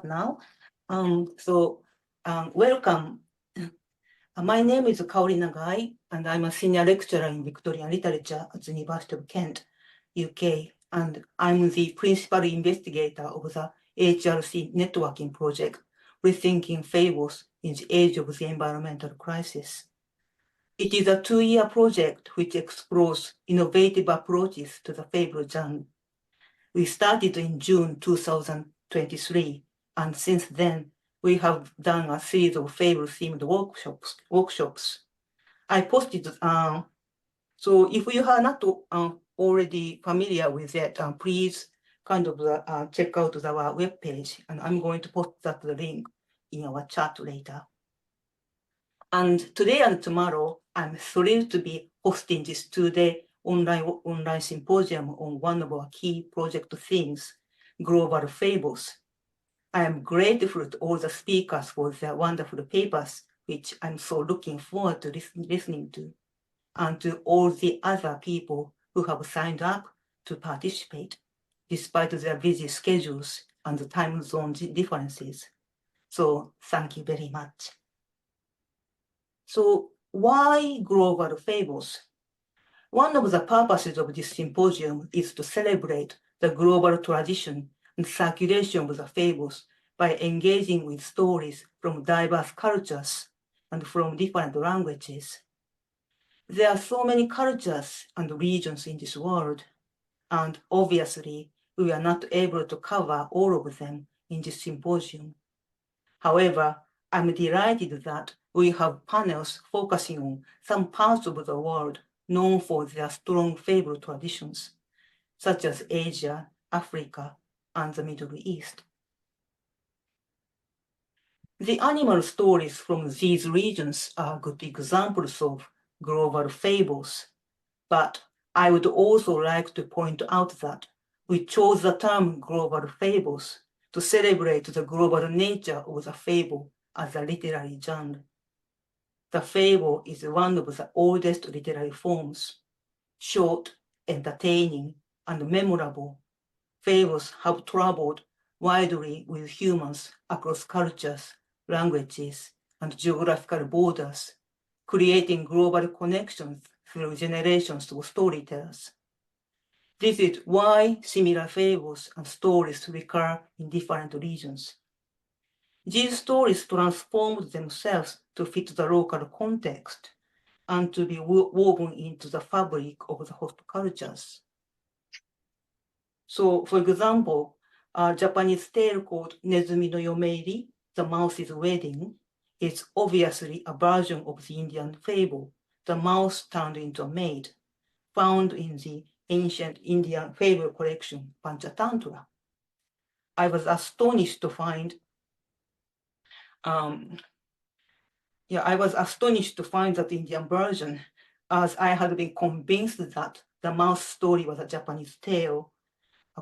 start now. Welcome. My name is Kaori Nagai, and I'm a senior lecturer in Victorian literature at the University of Kent, UK, and I'm the principal investigator of the AHRC networking project, Rethinking Fables in the Age of the Environmental Crisis. It is a 2-year project which explores innovative approaches to the fable genre. We started in June 2023, and since then, we have done a series of fable-themed workshops. I posted, so if you are not already familiar with that, please kind of check out our webpage, and I'm going to post that link in our chat later. And today and tomorrow, I'm thrilled to be hosting this 2-day online symposium on one of our key project themes, Global Fables. I am grateful to all the speakers for their wonderful papers, which I'm so looking forward to listening to, and to all the other people who have signed up to participate, despite their busy schedules and the time zone differences. So thank you very much. So why Global Fables? One of the purposes of this symposium is to celebrate the global tradition and circulation of the fables by engaging with stories from diverse cultures and from different languages. There are so many cultures and regions in this world, and obviously we are not able to cover all of them in this symposium. However, I'm delighted that we have panels focusing on some parts of the world known for their strong fable traditions, such as Asia, Africa, and the Middle East. The animal stories from these regions are good examples of global fables, but I would also like to point out that we chose the term global fables to celebrate the global nature of the fable as a literary genre. The fable is one of the oldest literary forms. Short, entertaining, and memorable, fables have traveled widely with humans across cultures, languages, and geographical borders, creating global connections through generations of storytellers. This is why similar fables and stories recur in different regions. These stories transformed themselves to fit the local context and to be woven into the fabric of the host cultures. So, for example, a Japanese tale called Nezumi no Yomeiri, The Mouse's Wedding, is obviously a version of the Indian fable, The Mouse Turned into a Maid, found in the ancient Indian fable collection, Panchatantra. I was astonished to find that Indian version, as I had been convinced that the mouse story was a Japanese tale,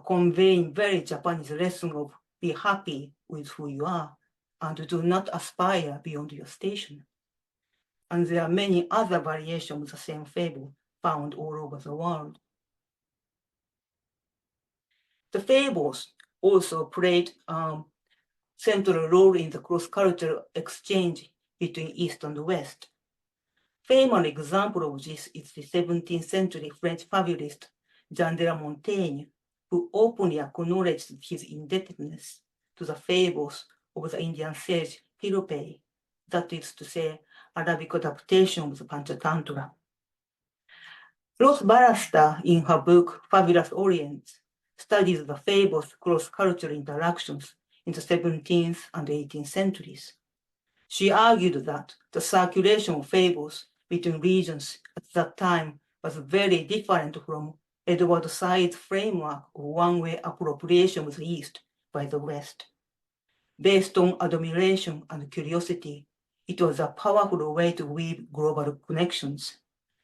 conveying very Japanese lesson of be happy with who you are and do not aspire beyond your station. And there are many other variations of the same fable found all over the world. The fables also played central role in the cross-cultural exchange between East and West. Famous example of this is the 17th century French fabulist Jean de La Montaigne, who openly acknowledged his indebtedness to the fables of the Indian sage Pirupei, that is to say, Arabic adaptation of the Panchatantra. Rose Barraster, in her book Fabulous Orient, studies the fables' cross-cultural interactions in the 17th and 18th centuries. She argued that the circulation of fables between regions at that time was very different from Edward Said's framework of one-way appropriation of the East by the West. Based on admiration and curiosity, it was a powerful way to weave global connections,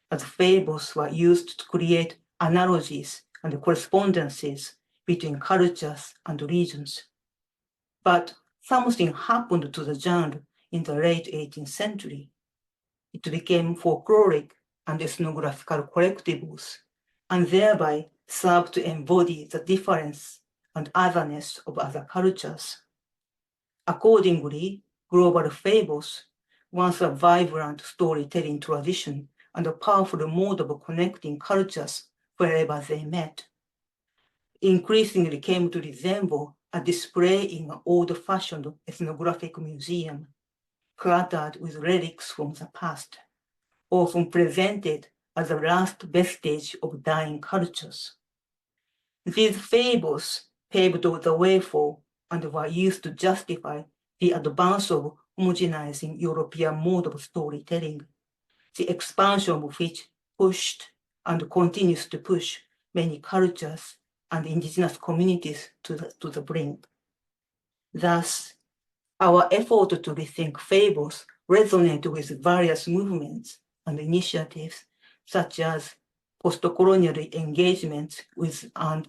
as fables were used to create analogies and correspondences between cultures and regions. But something happened to the genre in the late 18th century. It became folkloric and ethnographical collectibles, and thereby served to embody the difference and otherness of other cultures. Accordingly, Global Fables, once a vibrant storytelling tradition and a powerful mode of connecting cultures wherever they met, increasingly came to resemble a display in an old-fashioned ethnographic museum, cluttered with relics from the past, often presented as the last vestige of dying cultures. These fables paved the way for and were used to justify the advance of homogenizing European mode of storytelling, the expansion of which pushed and continues to push many cultures and indigenous communities to the brink. Thus, our effort to rethink fables resonate with various movements and initiatives, such as post-colonial engagements with and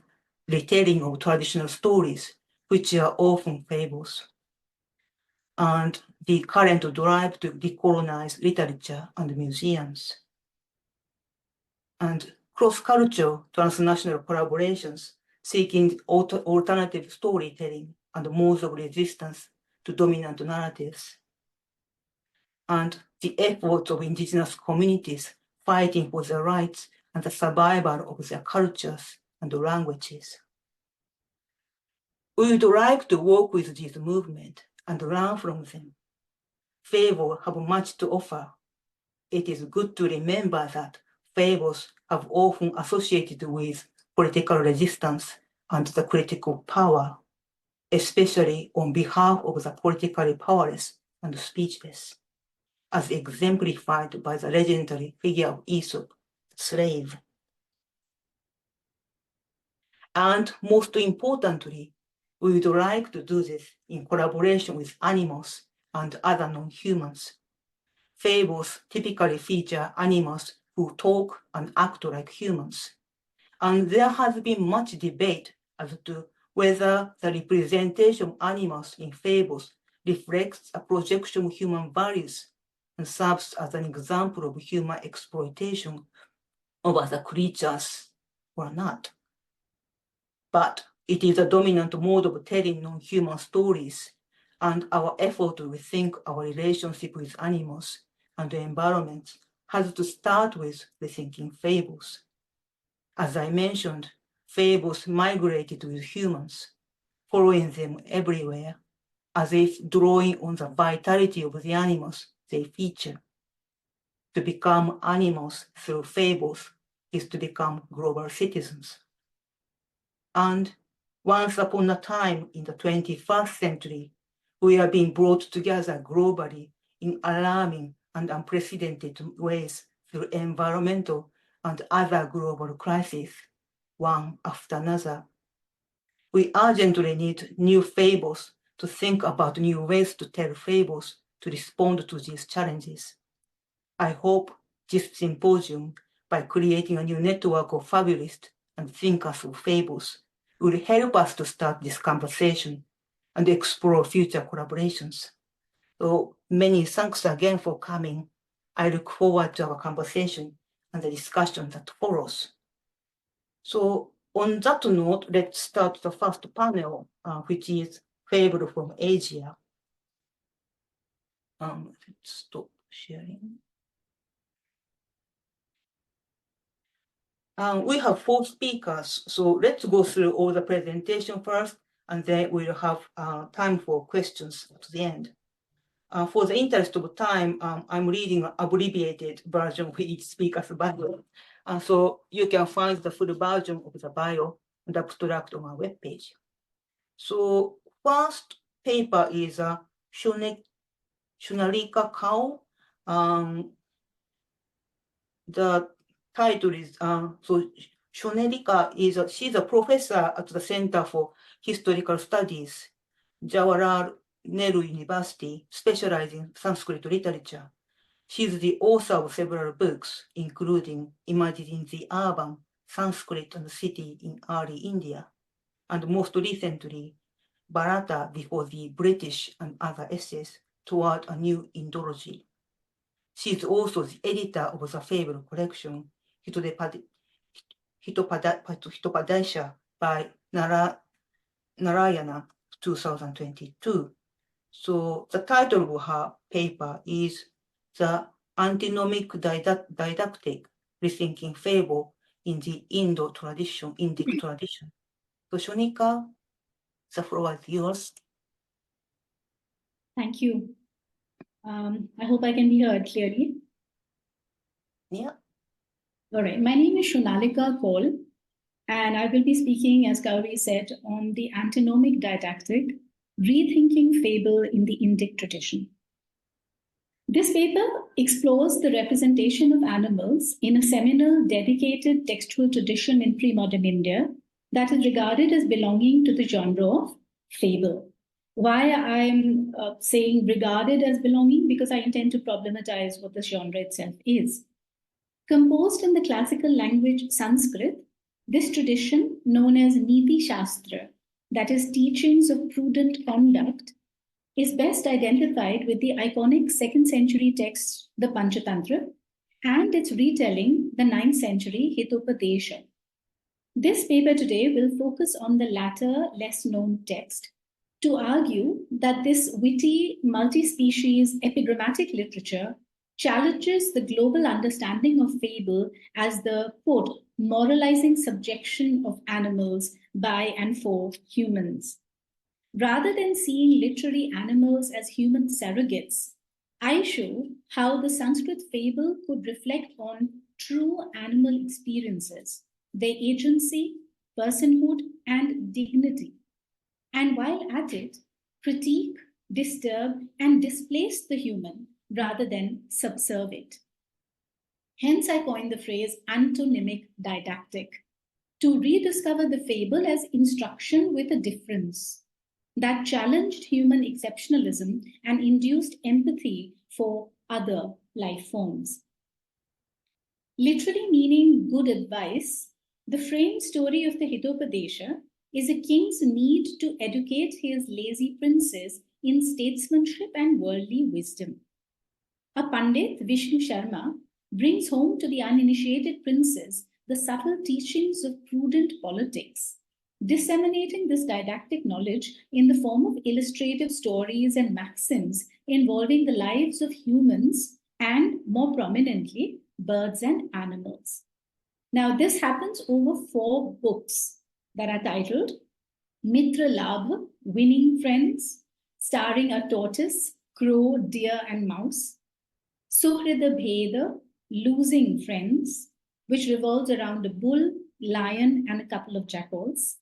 retelling of traditional stories, which are often fables, and the current drive to decolonize literature and museums, and cross-cultural transnational collaborations seeking alternative storytelling and modes of resistance to dominant narratives, and the efforts of indigenous communities fighting for their rights and the survival of their cultures and languages. We would like to work with this movement and learn from them. Fables have much to offer. It is good to remember that fables have often associated with political resistance and the critical power, especially on behalf of the politically powerless and speechless, as exemplified by the legendary figure of Aesop, the slave. And most importantly, we would like to do this in collaboration with animals and other non-humans. Fables typically feature animals who talk and act like humans. And there has been much debate as to whether the representation of animals in fables reflects a projection of human values and serves as an example of human exploitation of other creatures or not. But it is a dominant mode of telling non-human stories, and our effort to rethink our relationship with animals and the environment has to start with rethinking fables. As I mentioned, fables migrated with humans, following them everywhere, as if drawing on the vitality of the animals they feature. To become animals through fables is to become global citizens. And once upon a time in the 21st century, we are being brought together globally in alarming and unprecedented ways through environmental and other global crises, one after another. We urgently need new fables to think about new ways to tell fables to respond to these challenges. I hope this symposium, by creating a new network of fabulists and thinkers of fables, will help us to start this conversation and explore future collaborations. So many thanks again for coming. I look forward to our conversation and the discussion that follows. So on that note, let's start the first panel, which is Fable from Asia. Let's stop sharing. We have 4 speakers, so let's go through all the presentation first, and then we'll have time for questions at the end. For the interest of time, I'm reading an abbreviated version of each speaker's bio. So you can find the full version of the bio and abstract on our webpage. So first paper is Shonaleeka Kaul. The title is, so Shonaleeka she's a professor at the Center for Historical Studies, Jawaharlal Nehru University, specializing in Sanskrit literature. She's the author of several books, including Imagining the Urban, Sanskrit and the City in Early India, and most recently, Bharata Before the British and Other Essays Toward a New Indology. She is also the editor of the fable collection Hitopadesha by Narayana, 2022. So the title of her paper is The Antinomic Didactic Rethinking Fable in the Indic tradition. So Shonaleeka, the floor is yours. Thank you. I hope I can be heard clearly. Yeah. All right. My name is Shonaleeka Kaul, and I will be speaking, as Kaori said, on the antinomic didactic, rethinking fable in the Indic tradition. This paper explores the representation of animals in a seminal, dedicated textual tradition in pre-modern India that is regarded as belonging to the genre of fable. Why I'm saying regarded as belonging? Because I intend to problematize what the genre itself is. Composed in the classical language Sanskrit, this tradition, known as Niti Shastra, that is teachings of prudent conduct, is best identified with the iconic 2nd century text, the Panchatantra, and its retelling, the 9th century Hitopadesha. This paper today will focus on the latter, less known text, to argue that this witty, multi-species epigrammatic literature challenges the global understanding of fable as the, quote, moralizing subjection of animals by and for humans. Rather than seeing literary animals as human surrogates, I show how the Sanskrit fable could reflect on true animal experiences, their agency, personhood, and dignity. And while at it, critique, disturb, and displace the human rather than subserve it. Hence, I coined the phrase antonymic didactic, to rediscover the fable as instruction with a difference that challenged human exceptionalism and induced empathy for other life forms. Literally meaning good advice, the framed story of the Hitopadesha is a king's need to educate his lazy princes in statesmanship and worldly wisdom. A Pandit, Vishnu Sharma, brings home to the uninitiated princes the subtle teachings of prudent politics, disseminating this didactic knowledge in the form of illustrative stories and maxims involving the lives of humans and, more prominently, birds and animals. Now, this happens over 4 books that are titled Mitra Labha, Winning Friends, starring a tortoise, crow, deer, and mouse; Suhrida Bheda, Losing Friends, which revolves around a bull, lion, and a couple of jackals;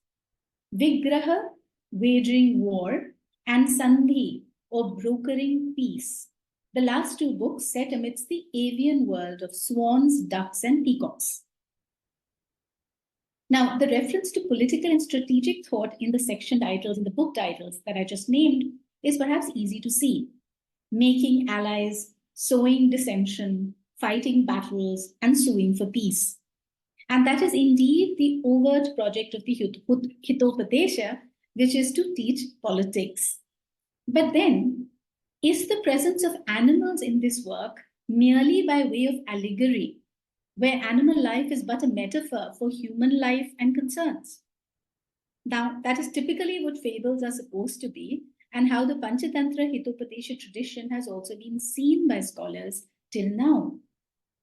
Vigraha, Wagering War; and Sandhi, or Brokering Peace. The last 2 books set amidst the avian world of swans, ducks, and peacocks. Now, the reference to political and strategic thought in the section titles, in the book titles that I just named, is perhaps easy to see. Making allies, sowing dissension, fighting battles, and suing for peace. And that is indeed the overt project of the Hitopadesha, which is to teach politics. But then, is the presence of animals in this work merely by way of allegory, where animal life is but a metaphor for human life and concerns? Now, that is typically what fables are supposed to be, and how the Panchatantra Hitopadesha tradition has also been seen by scholars till now.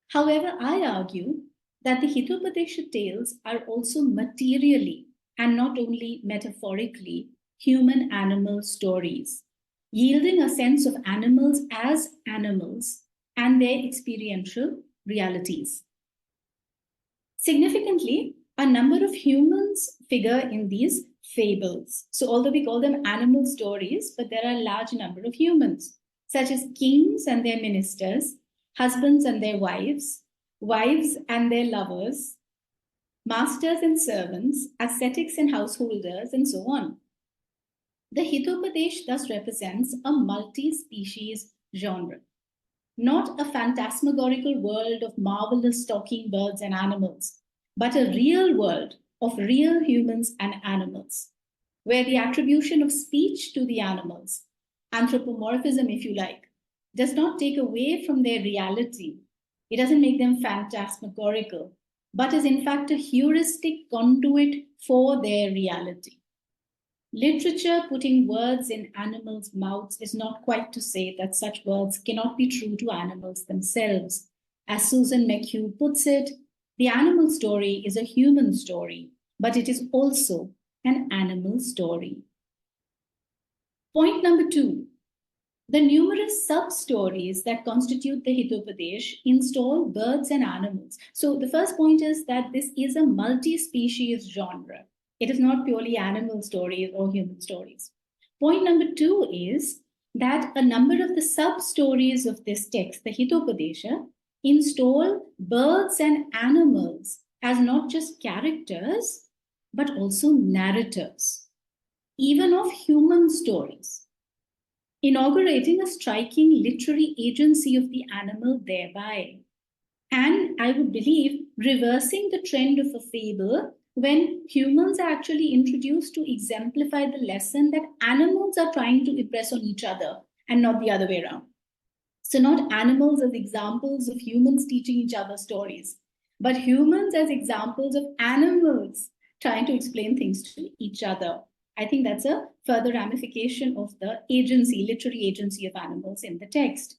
However, I argue that the Hitopadesha tales are also materially, and not only metaphorically, human-animal stories, yielding a sense of animals as animals and their experiential realities. Significantly, a number of humans figure in these fables. So although we call them animal stories, but there are a large number of humans, such as kings and their ministers, husbands and their wives, wives and their lovers, masters and servants, ascetics and householders, and so on. The Hitopadesh thus represents a multi-species genre, not a phantasmagorical world of marvelous talking birds and animals, but a real world of real humans and animals, where the attribution of speech to the animals, anthropomorphism if you like, does not take away from their reality. It doesn't make them Literature putting words in animals' mouths is not quite to say that such words cannot be true to animals themselves. As Susan McHugh puts it, the animal story is a human story, but it is also an animal story. Point number 2. The numerous sub-stories that constitute the Hitopadesh install birds and animals. So the first point is that this is a multi-species genre. It is not purely animal stories or human stories. Point number 2 is that a number of the sub-stories of this text, the Hitopadesha, install birds and animals as not just characters, but also narrators, even of human stories, inaugurating a striking literary agency of the animal thereby. And I would believe reversing the trend of a fable when humans are actually introduced to exemplify the lesson that animals are trying to impress on each other and not the other way around. So not animals as examples of humans teaching each other stories, but humans as examples of animals trying to explain things to each other. I think that's a further ramification of the agency, literary agency of animals in the text.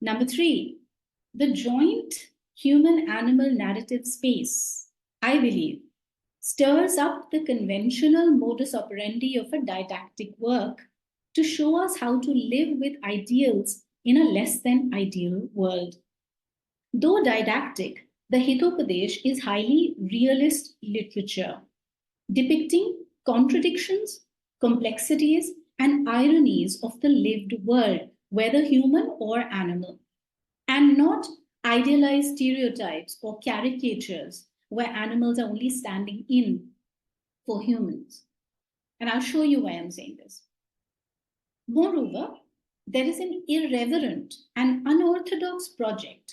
Number 3, the joint human-animal narrative space, I believe, stirs up the conventional modus operandi of a didactic work to show us how to live with ideals in a less than ideal world. Though didactic, the Hitopadesh is highly realist literature, depicting contradictions, complexities, and ironies of the lived world, whether human or animal, and not idealized stereotypes or caricatures where animals are only standing in for humans. And I'll show you why I'm saying this. Moreover, there is an irreverent and unorthodox project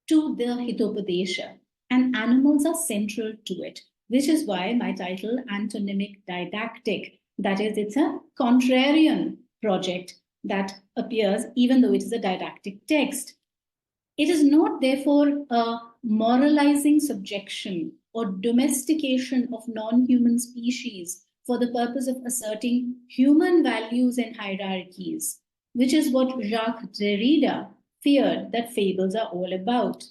to the Hitopadesha, and animals are central to it, which is why my title, Antonymic Didactic, that is, it's a contrarian project that appears even though it is a didactic text. It is not, therefore, a moralizing subjection or domestication of non-human species for the purpose of asserting human values and hierarchies, which is what Jacques Derrida feared that fables are all about.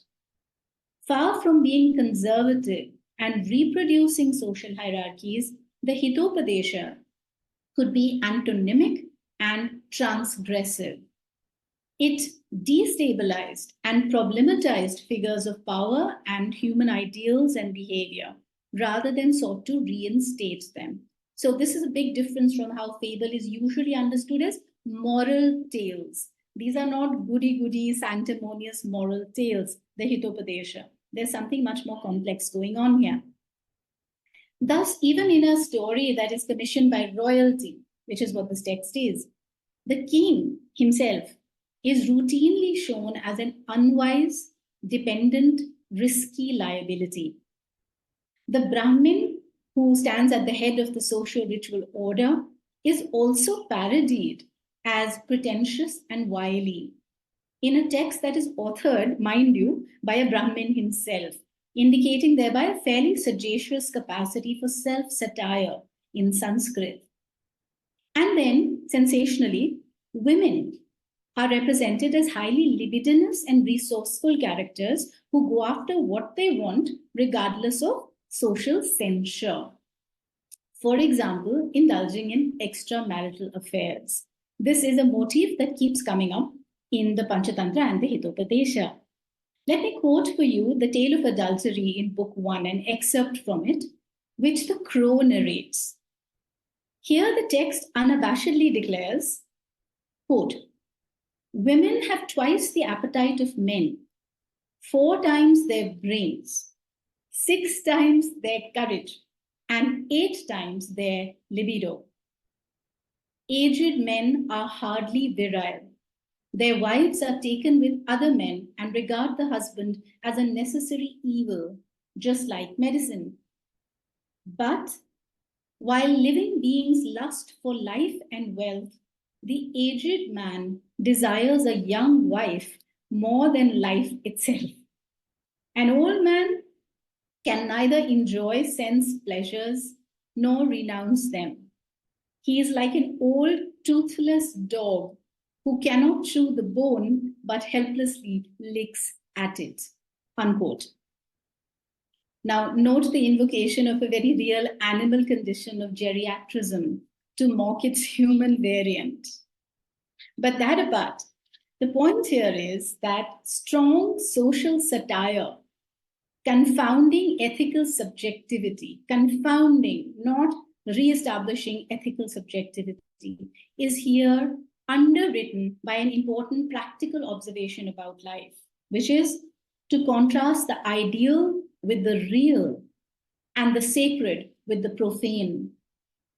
Far from being conservative and reproducing social hierarchies, the Hitopadesha could be antonymic and transgressive. It destabilized and problematized figures of power and human ideals and behavior, rather than sought to reinstate them. So this is a big difference from how fable is usually understood as moral tales. These are not goody-goody, sanctimonious moral tales, the Hitopadesha. There's something much more complex going on here. Thus, even in a story that is commissioned by royalty, which is what this text is, the king himself is routinely shown as an unwise, dependent, risky liability. The Brahmin, who stands at the head of the social ritual order, is also parodied as pretentious and wily in a text that is authored, mind you, by a Brahmin himself, indicating thereby a fairly sagacious capacity for self-satire in Sanskrit. And then, sensationally, women are represented as highly libidinous and resourceful characters who go after what they want regardless of social censure. For example, indulging in extramarital affairs. This is a motif that keeps coming up in the Panchatantra and the Hitopadesha. Let me quote for you the tale of adultery in Book 1, an excerpt from it, which the crow narrates. Here the text unabashedly declares, quote, "Women have twice the appetite of men, 4 times their brains, 6 times their courage, and 8 times their libido. Aged men are hardly virile. Their wives are taken with other men and regard the husband as a necessary evil, just like medicine. But while living beings lust for life and wealth, the aged man desires a young wife more than life itself. An old man can neither enjoy sense pleasures nor renounce them. He is like an old toothless dog who cannot chew the bone but helplessly licks at it, unquote. Now, note the invocation of a very real animal condition of geriatrism to mock its human variant. But that apart, the point here is that strong social satire, confounding ethical subjectivity, confounding, not re-establishing ethical subjectivity, is here underwritten by an important practical observation about life, which is to contrast the ideal with the real and the sacred with the profane,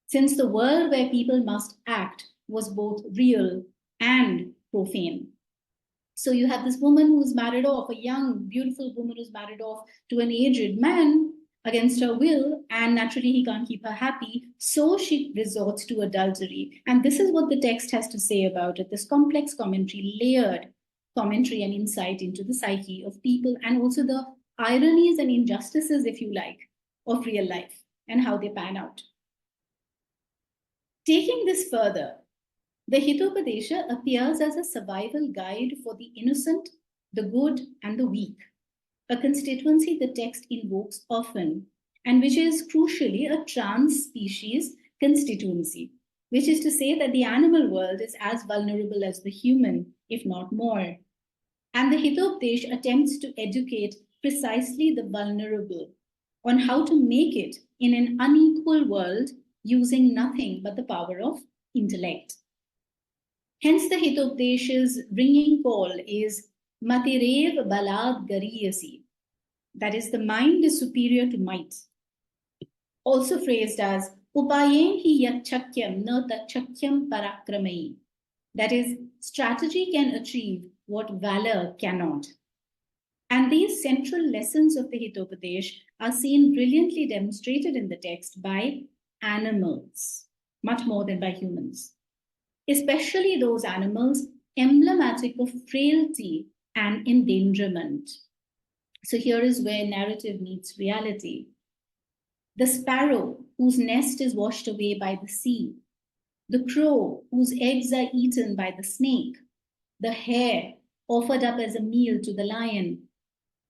since the world where people must act was both real and profane. So you have this woman who's married off, a young, beautiful woman who's married off to an aged man against her will, and naturally he can't keep her happy, so she resorts to adultery. And this is what the text has to say about it, this complex commentary, layered commentary and insight into the psyche of people, and also the ironies and injustices, if you like, of real life and how they pan out. Taking this further, the Hitopadesha appears as a survival guide for the innocent, the good, and the weak, a constituency the text invokes often, and which is crucially a trans-species constituency, which is to say that the animal world is as vulnerable as the human, if not more. And the Hitopadesh attempts to educate precisely the vulnerable on how to make it in an unequal world using nothing but the power of intellect. Hence, the Hitopadesh's ringing call is Matirev Balad Gariyasi, that is, the mind is superior to might, also phrased as Upayen hi yachakyam na tachakyam parakramai, that is, strategy can achieve what valor cannot. And these central lessons of the Hitopadesh are seen brilliantly demonstrated in the text by animals, much more than by humans, especially those animals emblematic of frailty and endangerment. So here is where narrative meets reality. The sparrow, whose nest is washed away by the sea, the crow, whose eggs are eaten by the snake, the hare, offered up as a meal to the lion,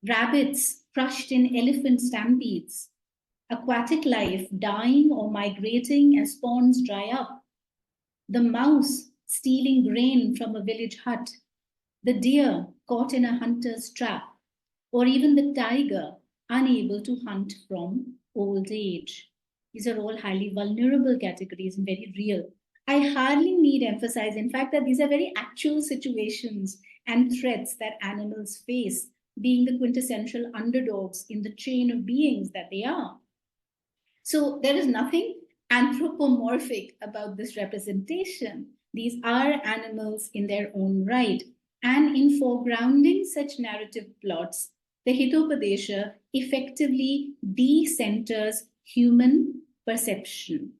rabbits crushed in elephant stampedes, aquatic life dying or migrating as ponds dry up, the mouse stealing grain from a village hut, the deer caught in a hunter's trap, or even the tiger unable to hunt from old age. These are all highly vulnerable categories and very real. I hardly need emphasize, in fact, that these are very actual situations and threats that animals face, being the quintessential underdogs in the chain of beings that they are. So there is nothing anthropomorphic about this representation. These are animals in their own right. And in foregrounding such narrative plots, the Hitopadesha effectively decenters human perception.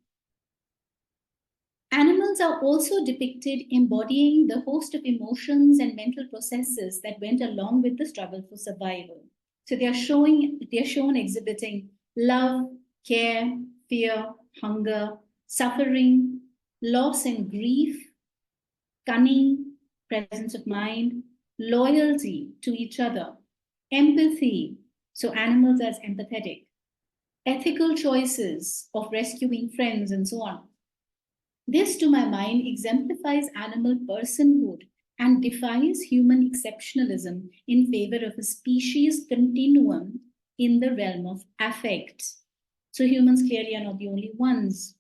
Animals are also depicted embodying the host of emotions and mental processes that went along with the struggle for survival. So they are shown exhibiting love, care, fear, hunger, suffering, loss and grief, cunning, presence of mind, loyalty to each other, empathy, so animals as empathetic, ethical choices of rescuing friends, and so on. This, to my mind, exemplifies animal personhood and defies human exceptionalism in favor of a species continuum in the realm of affect. So humans clearly are not the only ones.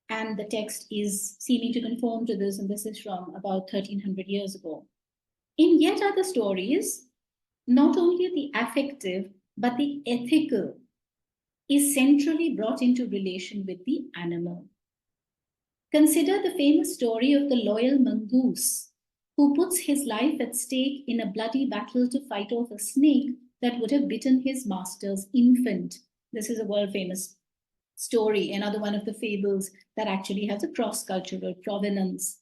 And the text is seeming to conform to this, and this is from about 1300 years ago. In yet other stories, not only the affective, but the ethical is centrally brought into relation with the animal. Consider the famous story of the loyal mongoose who puts his life at stake in a bloody battle to fight off a snake that would have bitten his master's infant. This is a world-famous story, another one of the fables that actually has a cross-cultural provenance.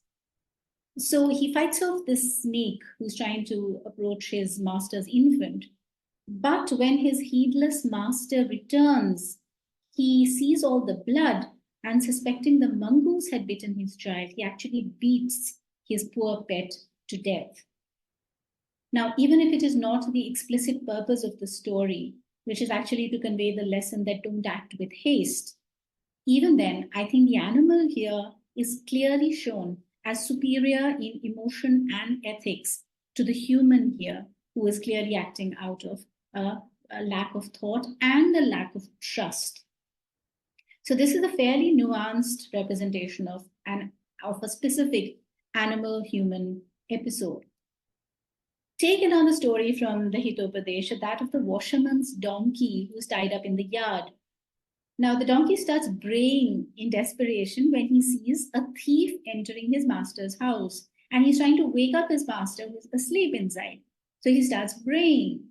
So he fights off this snake who's trying to approach his master's infant. But when his heedless master returns, he sees all the blood and suspecting the mongoose had bitten his child, he actually beats his poor pet to death. Now, even if it is not the explicit purpose of the story, which is actually to convey the lesson that don't act with haste, even then, I think the animal here is clearly shown as superior in emotion and ethics to the human here, who is clearly acting out of a lack of thought and a lack of trust. So this is a fairly nuanced representation of a specific animal-human episode. Take another story from the Hitopadesh, that of the washerman's donkey who's tied up in the yard. Now, the donkey starts braying in desperation when he sees a thief entering his master's house, and he's trying to wake up his master who's asleep inside. So he starts braying.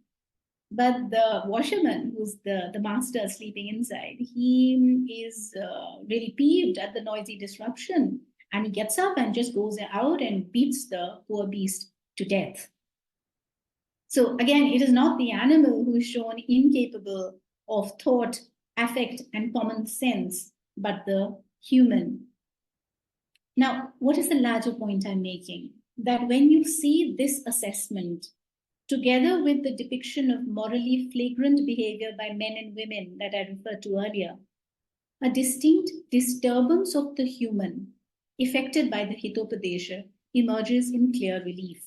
But the washerman, who's the master sleeping inside, he is really peeved at the noisy disruption, and he gets up and just goes out and beats the poor beast to death. So again, it is not the animal who is shown incapable of thought, affect, and common sense, but the human. Now, what is the larger point I'm making? That when you see this assessment, together with the depiction of morally flagrant behavior by men and women that I referred to earlier, a distinct disturbance of the human affected by the Hitopadesha emerges in clear relief.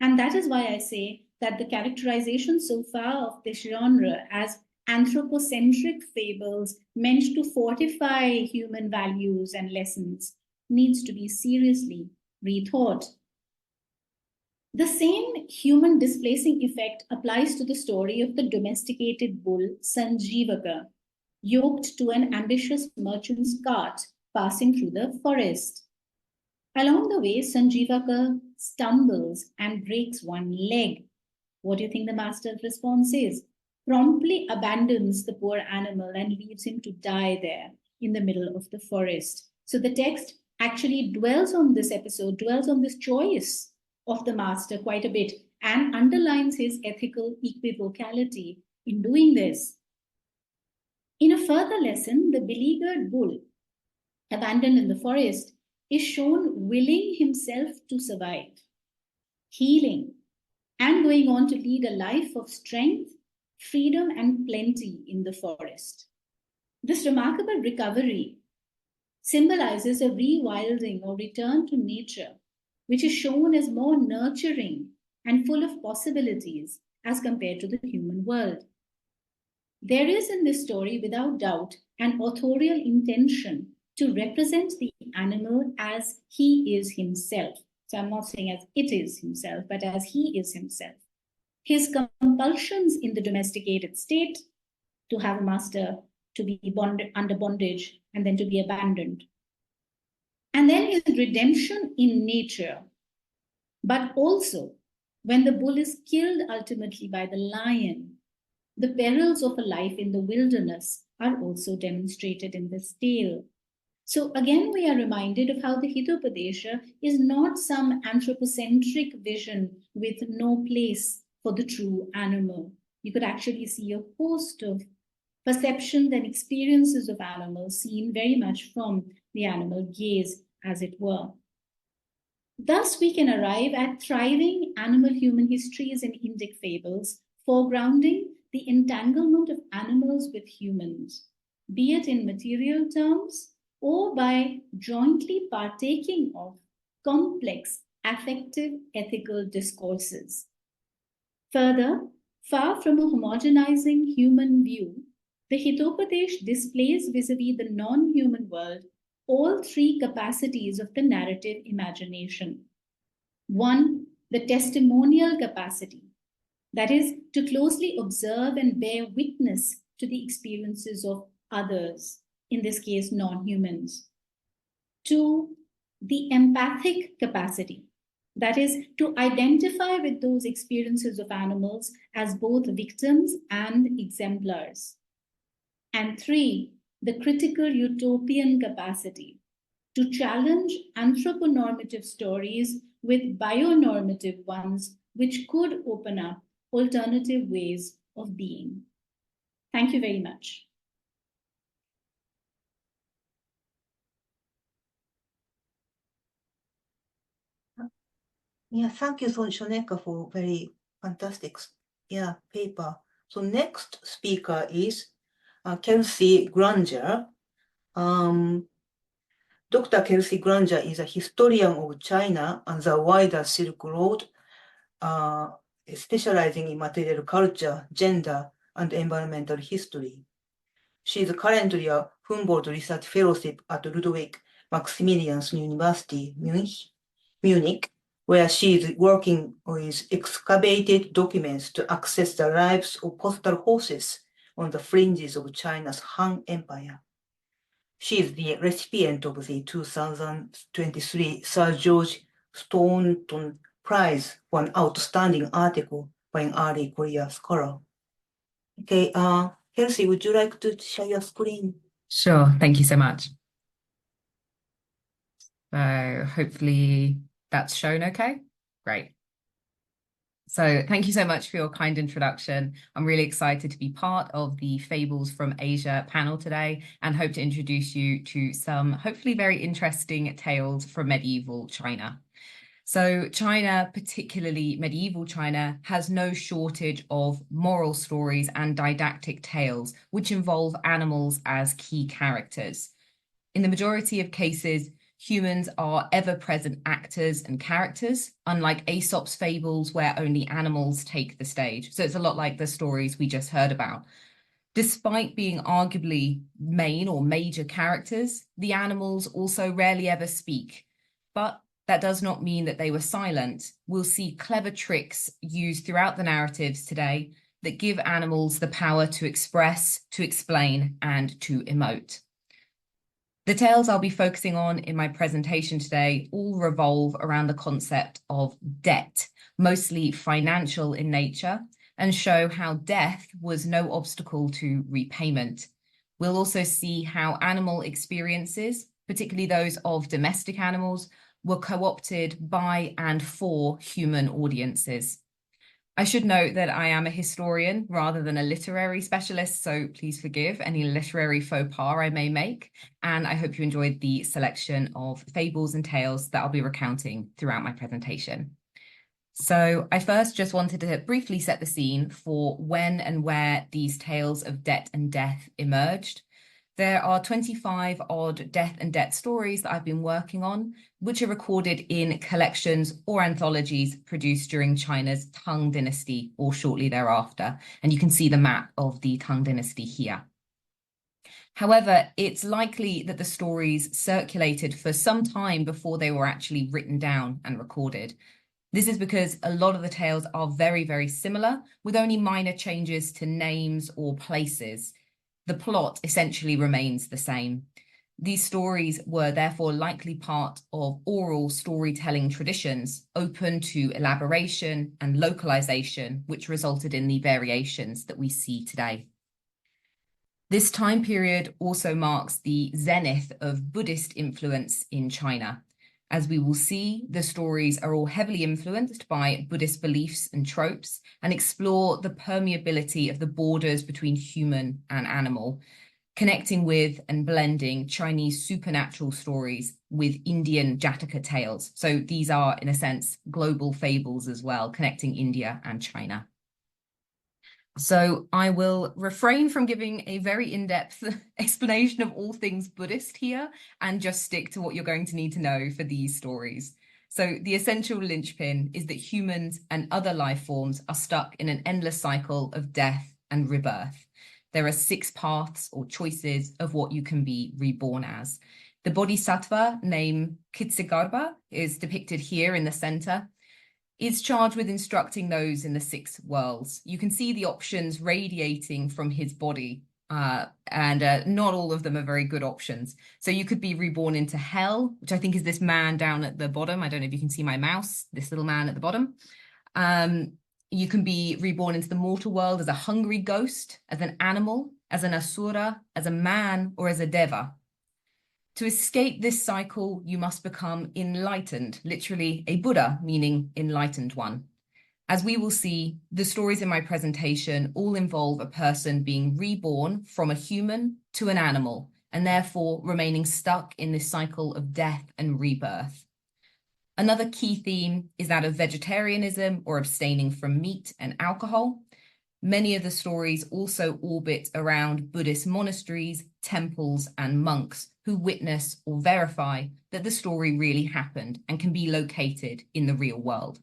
And that is why I say that the characterization so far of this genre as anthropocentric fables meant to fortify human values and lessons needs to be seriously rethought. The same human displacing effect applies to the story of the domesticated bull Sanjeevaka, yoked to an ambitious merchant's cart passing through the forest. Along the way, Sanjeevaka stumbles and breaks one leg. What do you think the master's response is? Promptly abandons the poor animal and leaves him to die there in the middle of the forest. So the text actually dwells on this episode, dwells on this choice of the master quite a bit, and underlines his ethical equivocality in doing this. In a further lesson, the beleaguered bull, abandoned in the forest, is shown willing himself to survive, healing, and going on to lead a life of strength, freedom, and plenty in the forest. This remarkable recovery symbolizes a rewilding or return to nature, which is shown as more nurturing and full of possibilities as compared to the human world. There is in this story, without doubt, an authorial intention to represent the animal as he is himself. So I'm not saying as it is himself, but as he is himself. His compulsions in the domesticated state, to have a master, to be under bondage, and then to be abandoned. And then his redemption in nature, but also when the bull is killed ultimately by the lion, the perils of a life in the wilderness are also demonstrated in this tale. So again, we are reminded of how the Hitopadesha is not some anthropocentric vision with no place for the true animal. You could actually see a host of perceptions and experiences of animals seen very much from the animal gaze, as it were. Thus, we can arrive at thriving animal-human histories in Indic fables, foregrounding the entanglement of animals with humans, be it in material terms or by jointly partaking of complex affective ethical discourses. Further, far from a homogenizing human view, the Hitopadesh displays vis-a-vis the non-human world all three capacities of the narrative imagination. One, the testimonial capacity, that is, to closely observe and bear witness to the experiences of others, in this case, non-humans. Two, the empathic capacity, that is, to identify with those experiences of animals as both victims and exemplars. And three, the critical utopian capacity, to challenge anthroponormative stories with bionormative ones, which could open up alternative ways of being. Thank you very much. Yeah, thank you so much, Shoneka, for very fantastic, paper. So next speaker is Kelsey Granger. Dr. Kelsey Granger is a historian of China and the wider Silk Road, specializing in material culture, gender, and environmental history. She is currently a Humboldt Research Fellowship at Ludwig-Maximilians-Universität Munich, where she is working with excavated documents to access the lives of postal horses on the fringes of China's Han Empire. She is the recipient of the 2023 Sir George Staunton Prize for an outstanding article by an early Korea scholar. Okay, Kelsey, would you like to share your screen? Sure, thank you so much. So hopefully that's shown okay. Great. So thank you so much for your kind introduction. I'm really excited to be part of the Fables from Asia panel today and hope to introduce you to some hopefully very interesting tales from medieval China. So China, particularly medieval China, has no shortage of moral stories and didactic tales, which involve animals as key characters. In the majority of cases, humans are ever-present actors and characters, unlike Aesop's fables where only animals take the stage. So it's a lot like the stories we just heard about. Despite being arguably main or major characters, the animals also rarely ever speak. But that does not mean that they were silent. We'll see clever tricks used throughout the narratives today that give animals the power to express, to explain, and to emote. The tales I'll be focusing on in my presentation today all revolve around the concept of debt, mostly financial in nature, and show how death was no obstacle to repayment. We'll also see how animal experiences, particularly those of domestic animals, were co-opted by and for human audiences. I should note that I am a historian rather than a literary specialist, so please forgive any literary faux pas I may make, and I hope you enjoyed the selection of fables and tales that I'll be recounting throughout my presentation. So I first just wanted to briefly set the scene for when and where these tales of debt and death emerged. There are 25 odd death and debt stories that I've been working on, which are recorded in collections or anthologies produced during China's Tang Dynasty or shortly thereafter. And you can see the map of the Tang Dynasty here. However, it's likely that the stories circulated for some time before they were actually written down and recorded. This is because a lot of the tales are very, very similar, with only minor changes to names or places. The plot essentially remains the same. These stories were therefore likely part of oral storytelling traditions, open to elaboration and localization, which resulted in the variations that we see today. This time period also marks the zenith of Buddhist influence in China. As we will see, the stories are all heavily influenced by Buddhist beliefs and tropes and explore the permeability of the borders between human and animal, connecting with and blending Chinese supernatural stories with Indian Jataka tales. So these are, in a sense, global fables as well, connecting India and China. So I will refrain from giving a very in-depth explanation of all things Buddhist here and just stick to what you're going to need to know for these stories. So the essential linchpin is that humans and other life forms are stuck in an endless cycle of death and rebirth. There are 6 paths or choices of what you can be reborn as. The bodhisattva named Kitsegarbha is depicted here in the center. Is charged with instructing those in the 6 worlds. You can see the options radiating from his body, and not all of them are very good options. So you could be reborn into hell, which I think is this man down at the bottom. I don't know if you can see my mouse, this little man at the bottom. You can be reborn into the mortal world as a hungry ghost, as an animal, as an asura, as a man, or as a deva. To escape this cycle, you must become enlightened, literally a Buddha, meaning enlightened one. As we will see, the stories in my presentation all involve a person being reborn from a human to an animal, and therefore remaining stuck in this cycle of death and rebirth. Another key theme is that of vegetarianism or abstaining from meat and alcohol. Many of the stories also orbit around Buddhist monasteries, temples, and monks who witness or verify that the story really happened and can be located in the real world.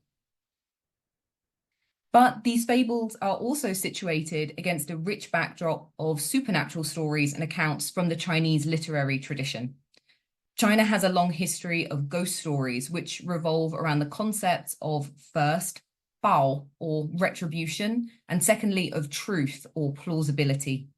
But these fables are also situated against a rich backdrop of supernatural stories and accounts from the Chinese literary tradition. China has a long history of ghost stories, which revolve around the concepts of first, bao, or retribution, and secondly, of truth, or plausibility.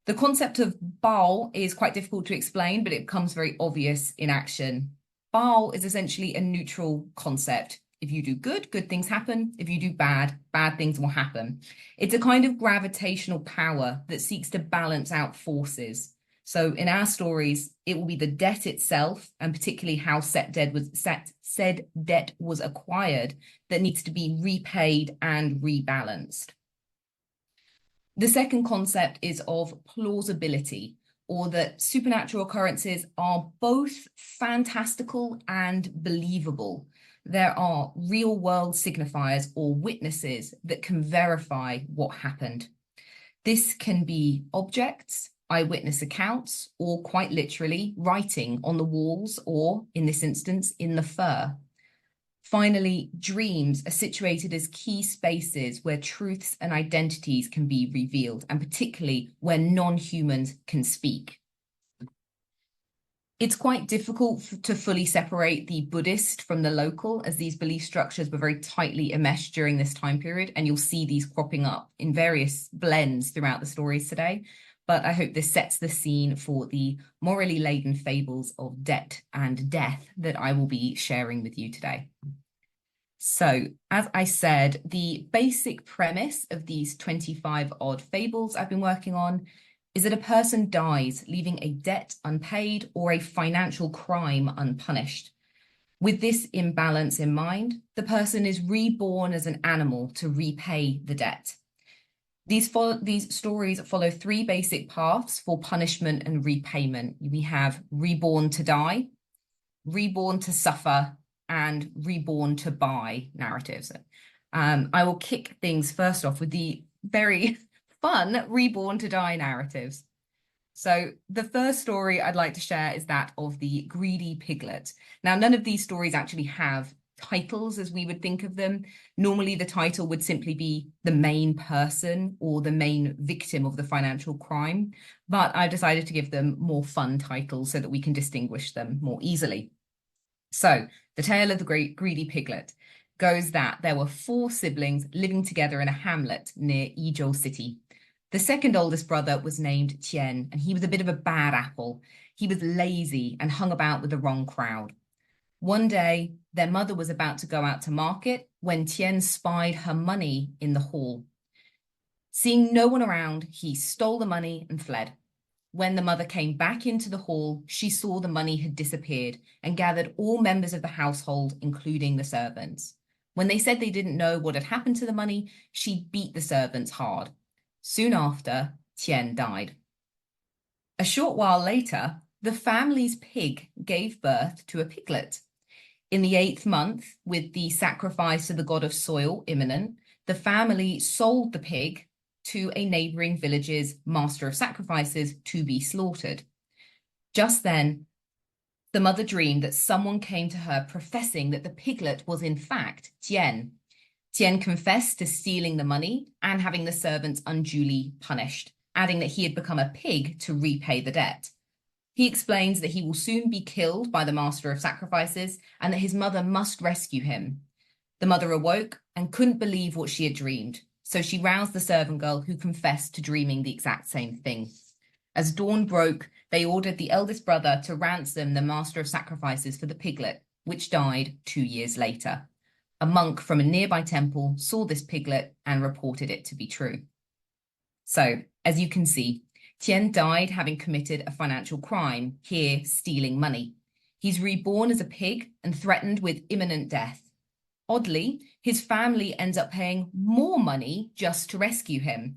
The concept of bao is quite difficult to explain, but it becomes very obvious in action. Bao is essentially a neutral concept. If you do good, good things happen. If you do bad, bad things will happen. It's a kind of gravitational power that seeks to balance out forces. So in our stories, it will be the debt itself, and particularly how said debt was acquired, that needs to be repaid and rebalanced. The second concept is of plausibility, or that supernatural occurrences are both fantastical and believable. There are real-world signifiers or witnesses that can verify what happened. This can be objects, eyewitness accounts, or quite literally writing on the walls, or in this instance, in the fur. Finally, dreams are situated as key spaces where truths and identities can be revealed, and particularly where non-humans can speak. It's quite difficult to fully separate the Buddhist from the local, as these belief structures were very tightly enmeshed during this time period, and you'll see these cropping up in various blends throughout the stories today. But I hope this sets the scene for the morally laden fables of debt and death that I will be sharing with you today. So, as I said, the basic premise of these 25 odd fables I've been working on is that a person dies, leaving a debt unpaid or a financial crime unpunished. With this imbalance in mind, the person is reborn as an animal to repay the debt. These stories follow three basic paths for punishment and repayment. We have reborn to die, reborn to suffer, and reborn to buy narratives. I will kick things first off with the very fun reborn to die narratives. So the first story I'd like to share is that of the greedy piglet. Now, none of these stories actually have titles as we would think of them. Normally, the title would simply be the main person or the main victim of the financial crime, but I've decided to give them more fun titles so that we can distinguish them more easily. So, the tale of the great greedy piglet goes that there were 4 siblings living together in a hamlet near Izhou City. The second oldest brother was named Tian, and he was a bit of a bad apple. He was lazy and hung about with the wrong crowd. One day, their mother was about to go out to market when Tian spied her money in the hall. Seeing no one around, he stole the money and fled. When the mother came back into the hall, she saw the money had disappeared and gathered all members of the household, including the servants. When they said they didn't know what had happened to the money, she beat the servants hard. Soon after, Tian died. A short while later, the family's pig gave birth to a piglet. In the 8th month, with the sacrifice to the god of soil imminent, the family sold the pig to a neighboring village's master of sacrifices to be slaughtered. Just then, the mother dreamed that someone came to her professing that the piglet was in fact Tian. Tian confessed to stealing the money and having the servants unduly punished, adding that he had become a pig to repay the debt. He explains that he will soon be killed by the master of sacrifices and that his mother must rescue him. The mother awoke and couldn't believe what she had dreamed, so she roused the servant girl, who confessed to dreaming the exact same thing. As dawn broke, they ordered the eldest brother to ransom the master of sacrifices for the piglet, which died 2 years later. A monk from a nearby temple saw this piglet and reported it to be true. So, as you can see, Tian died having committed a financial crime, here stealing money. He's reborn as a pig and threatened with imminent death. Oddly, his family ends up paying more money just to rescue him.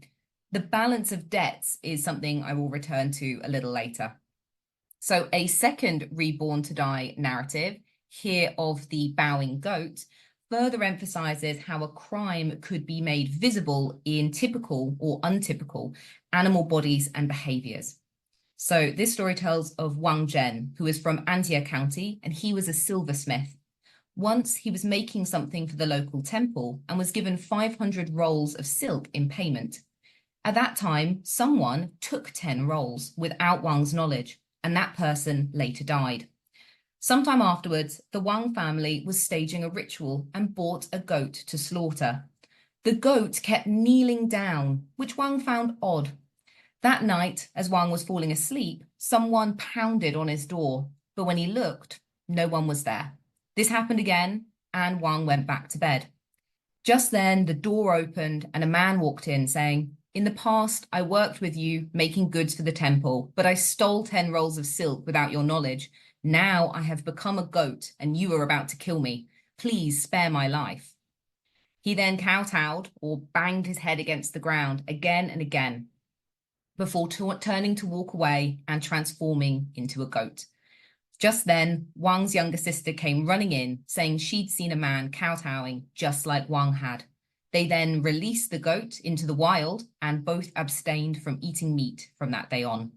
The balance of debts is something I will return to a little later. So a second reborn to die narrative, here of the bowing goat, further emphasizes how a crime could be made visible in typical or untypical animal bodies and behaviors. So this story tells of Wang Zhen, who is from Anjie County, and he was a silversmith. Once he was making something for the local temple and was given 500 rolls of silk in payment. At that time, someone took 10 rolls without Wang's knowledge, and that person later died. Sometime afterwards, the Wang family was staging a ritual and bought a goat to slaughter. The goat kept kneeling down, which Wang found odd. That night, as Wang was falling asleep, someone pounded on his door, but when he looked, no one was there. This happened again, and Wang went back to bed. Just then, the door opened and a man walked in saying, "In the past, I worked with you making goods for the temple, but I stole 10 rolls of silk without your knowledge. Now I have become a goat and you are about to kill me. Please spare my life." He then kowtowed or banged his head against the ground again and again before turning to walk away and transforming into a goat. Just then, Wang's younger sister came running in, saying she'd seen a man kowtowing just like Wang had. They then released the goat into the wild and both abstained from eating meat from that day on.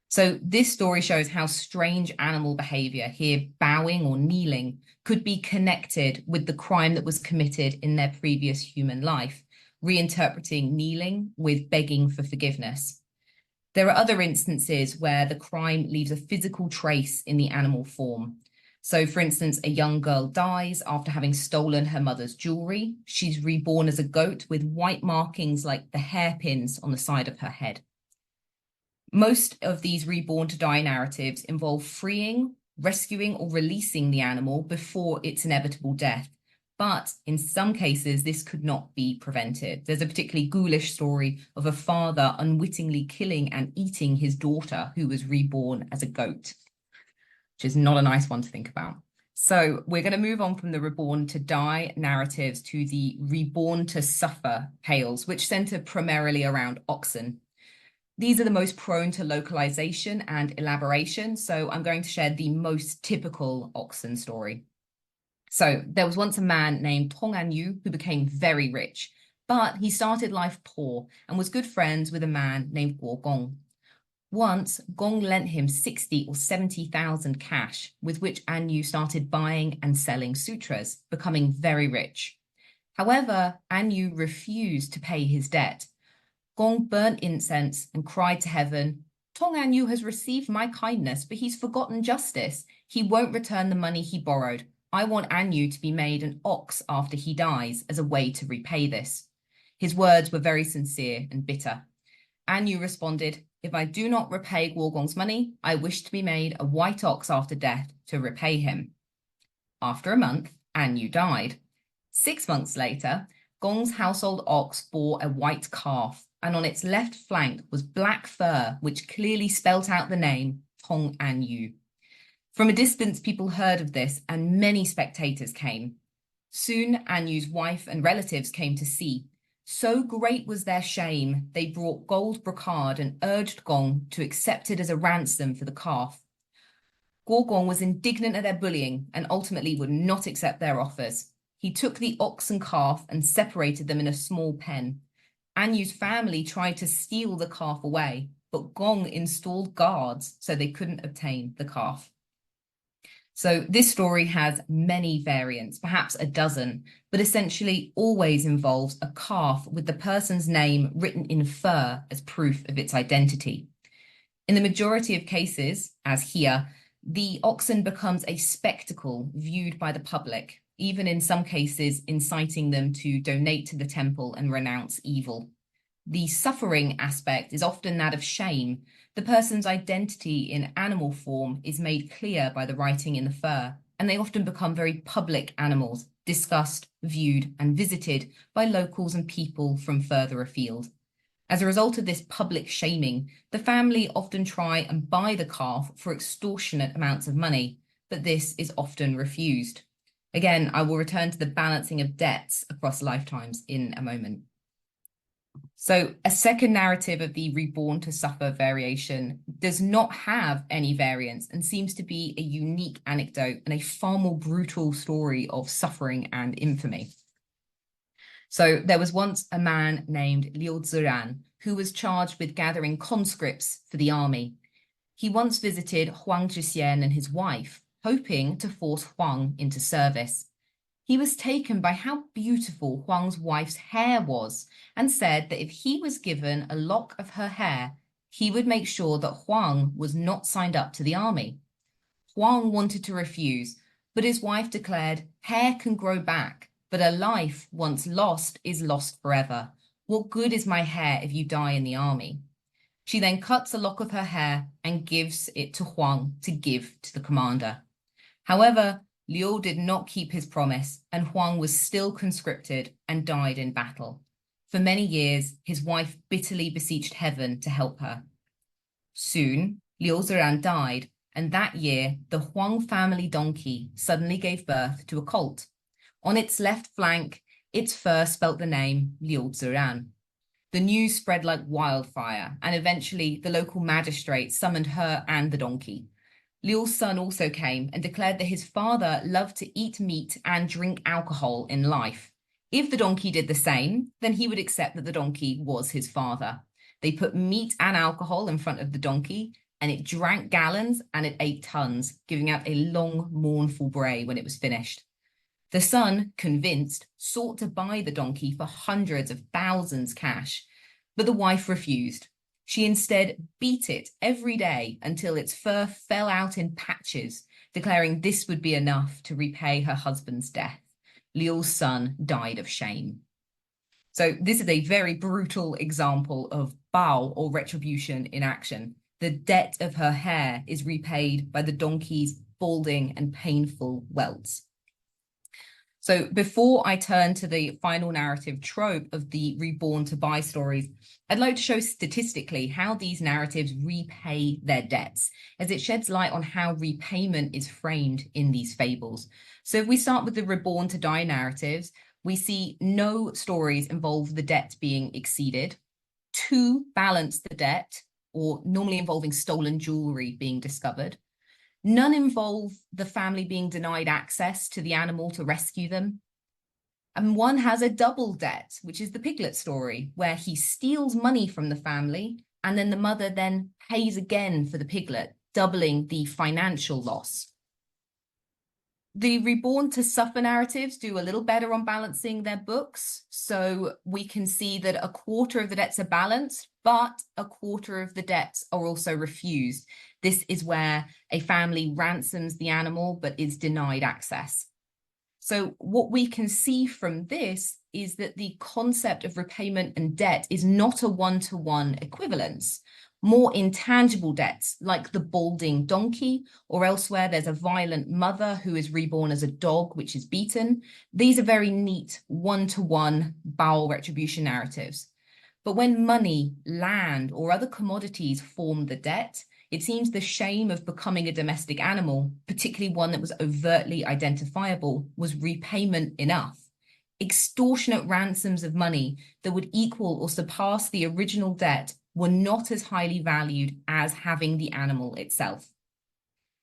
So this story shows how strange animal behavior, here bowing or kneeling, could be connected with the crime that was committed in their previous human life, reinterpreting kneeling with begging for forgiveness. There are other instances where the crime leaves a physical trace in the animal form. So, for instance, a young girl dies after having stolen her mother's jewelry. She's reborn as a goat with white markings like the hairpins on the side of her head. Most of these reborn to die narratives involve freeing, rescuing, or releasing the animal before its inevitable death. But in some cases, this could not be prevented. There's a particularly ghoulish story of a father unwittingly killing and eating his daughter who was reborn as a goat, which is not a nice one to think about. So we're going to move on from the reborn to die narratives to the reborn to suffer tales, which center primarily around oxen. These are the most prone to localization and elaboration, so I'm going to share the most typical oxen story. So there was once a man named Tong An Yu who became very rich, but he started life poor and was good friends with a man named Guo Gong. Once, Gong lent him 60 or 70,000 cash, with which An Yu started buying and selling sutras, becoming very rich. However, An Yu refused to pay his debt. Gong burnt incense and cried to heaven, "Tong An Yu has received my kindness, but he's forgotten justice. He won't return the money he borrowed. I want An Yu to be made an ox after he dies as a way to repay this." His words were very sincere and bitter. An Yu responded, "If I do not repay Guo Gong's money, I wish to be made a white ox after death to repay him." After a month, An Yu died. 6 months later, Gong's household ox bore a white calf, and on its left flank was black fur, which clearly spelt out the name Tong An Yu. From a distance, people heard of this, and many spectators came. Soon, An Yu's wife and relatives came to see. So great was their shame, they brought gold brocade and urged Gong to accept it as a ransom for the calf. Guo Gong was indignant at their bullying and ultimately would not accept their offers. He took the ox and calf and separated them in a small pen. An Yu's family tried to steal the calf away, but Gong installed guards so they couldn't obtain the calf. So this story has many variants, perhaps a dozen, but essentially always involves a calf with the person's name written in fur as proof of its identity. In the majority of cases, as here, the oxen becomes a spectacle viewed by the public, even in some cases inciting them to donate to the temple and renounce evil. The suffering aspect is often that of shame. The person's identity in animal form is made clear by the writing in the fur, and they often become very public animals, discussed, viewed, and visited by locals and people from further afield. As a result of this public shaming, the family often try and buy the calf for extortionate amounts of money, but this is often refused. Again, I will return to the balancing of debts across lifetimes in a moment. So a second narrative of the reborn to suffer variation does not have any variance and seems to be a unique anecdote and a far more brutal story of suffering and infamy. So there was once a man named Liu Ziran who was charged with gathering conscripts for the army. He once visited Huang Zhixian and his wife, hoping to force Huang into service. He was taken by how beautiful Huang's wife's hair was and said that if he was given a lock of her hair, he would make sure that Huang was not signed up to the army. Huang wanted to refuse, but his wife declared, hair can grow back, but a life once lost is lost forever. What good is my hair if you die in the army? She then cuts a lock of her hair and gives it to Huang to give to the commander. However, Liu did not keep his promise, and Huang was still conscripted and died in battle. For many years, his wife bitterly beseeched heaven to help her. Soon, Liu Ziran died, and that year, the Huang family donkey suddenly gave birth to a colt. On its left flank, its fur spelt the name Liu Ziran. The news spread like wildfire, and eventually the local magistrate summoned her and the donkey. Liu's son also came and declared that his father loved to eat meat and drink alcohol in life. If the donkey did the same, then he would accept that the donkey was his father. They put meat and alcohol in front of the donkey, and it drank gallons and it ate tons, giving out a long, mournful bray when it was finished. The son, convinced, sought to buy the donkey for hundreds of thousands cash, but the wife refused. She instead beat it every day until its fur fell out in patches, declaring this would be enough to repay her husband's death. Liu's son died of shame. So this is a very brutal example of bao, or retribution, in action. The debt of her hair is repaid by the donkey's balding and painful welts. So before I turn to the final narrative trope of the reborn to buy stories, I'd like to show statistically how these narratives repay their debts, as it sheds light on how repayment is framed in these fables. So if we start with the reborn to die narratives, we see no stories involve the debt being exceeded. 2 balance the debt, or normally involving stolen jewelry being discovered. None involve the family being denied access to the animal to rescue them. And 1 has a double debt, which is the piglet story, where he steals money from the family, and then the mother then pays again for the piglet, doubling the financial loss. The reborn to suffer narratives do a little better on balancing their books. So we can see that 1/4 of the debts are balanced, but 1/4 of the debts are also refused. This is where a family ransoms the animal, but is denied access. So what we can see from this is that the concept of repayment and debt is not a one-to-one equivalence. More intangible debts, like the balding donkey, or elsewhere there's a violent mother who is reborn as a dog which is beaten. These are very neat one-to-one bao retribution narratives. But when money, land, or other commodities form the debt, it seems the shame of becoming a domestic animal, particularly one that was overtly identifiable, was repayment enough. Extortionate ransoms of money that would equal or surpass the original debt were not as highly valued as having the animal itself.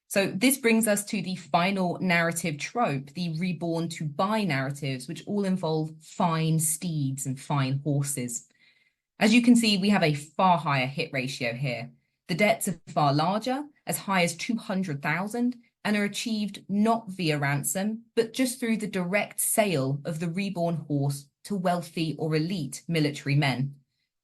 So this brings us to the final narrative trope, the reborn to buy narratives, which all involve fine steeds and fine horses. As you can see, we have a far higher hit ratio here. The debts are far larger, as high as 200,000, and are achieved not via ransom, but just through the direct sale of the reborn horse to wealthy or elite military men.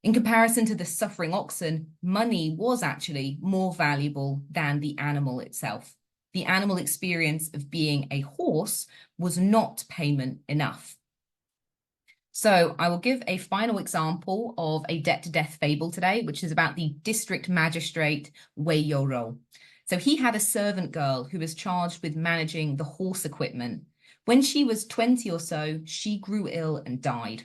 In comparison to the suffering oxen, money was actually more valuable than the animal itself. The animal experience of being a horse was not payment enough. So I will give a final example of a debt-to-death fable today, which is about the district magistrate Wei Yoro. So he had a servant girl who was charged with managing the horse equipment. When she was 20 or so, she grew ill and died.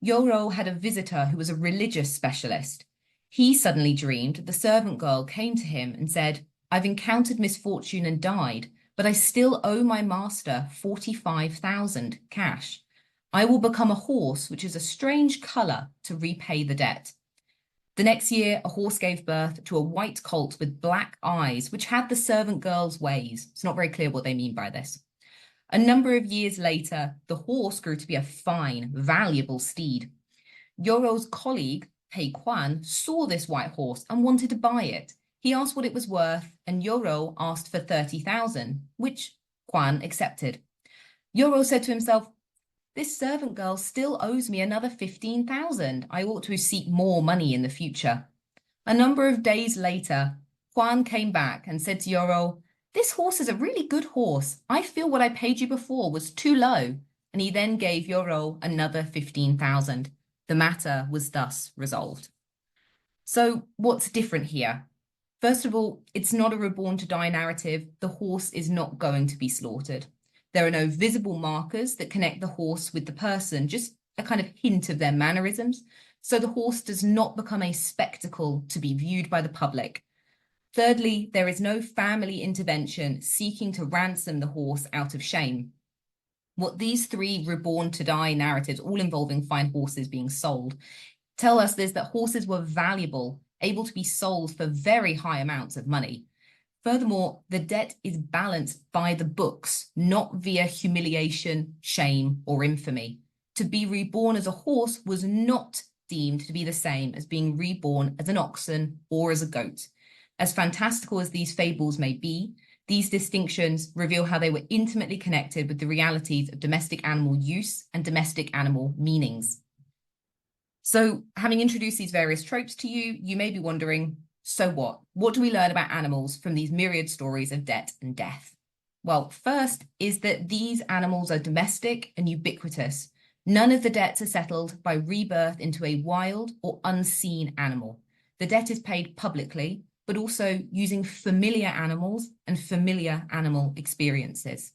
Yoro had a visitor who was a religious specialist. He suddenly dreamed the servant girl came to him and said, "I've encountered misfortune and died, but I still owe my master 45,000 cash. I will become a horse, which is a strange color, to repay the debt. The next year, a horse gave birth to a white colt with black eyes, which had the servant girl's ways. It's not very clear what they mean by this. A number of years later, the horse grew to be a fine, valuable steed. Yoro's colleague, Pei Quan, saw this white horse and wanted to buy it. He asked what it was worth, and Yoro asked for 30,000, which Quan accepted. Yoro said to himself, "This servant girl still owes me another 15,000. I ought to seek more money in the future." A number of days later, Quan came back and said to Yoro, "This horse is a really good horse. I feel what I paid you before was too low." And he then gave Yoro another 15,000. The matter was thus resolved. So what's different here? First of all, it's not a reborn to die narrative. The horse is not going to be slaughtered. There are no visible markers that connect the horse with the person, just a kind of hint of their mannerisms. So the horse does not become a spectacle to be viewed by the public. Thirdly, there is no family intervention seeking to ransom the horse out of shame. What these three reborn to die narratives, all involving fine horses being sold, tell us is that horses were valuable, able to be sold for very high amounts of money. Furthermore, the debt is balanced by the books, not via humiliation, shame, or infamy. To be reborn as a horse was not deemed to be the same as being reborn as an oxen or as a goat. As fantastical as these fables may be, these distinctions reveal how they were intimately connected with the realities of domestic animal use and domestic animal meanings. So, having introduced these various tropes to you, you may be wondering, so what? What do we learn about animals from these myriad stories of debt and death? Well, first is that these animals are domestic and ubiquitous. None of the debts are settled by rebirth into a wild or unseen animal. The debt is paid publicly, but also using familiar animals and familiar animal experiences.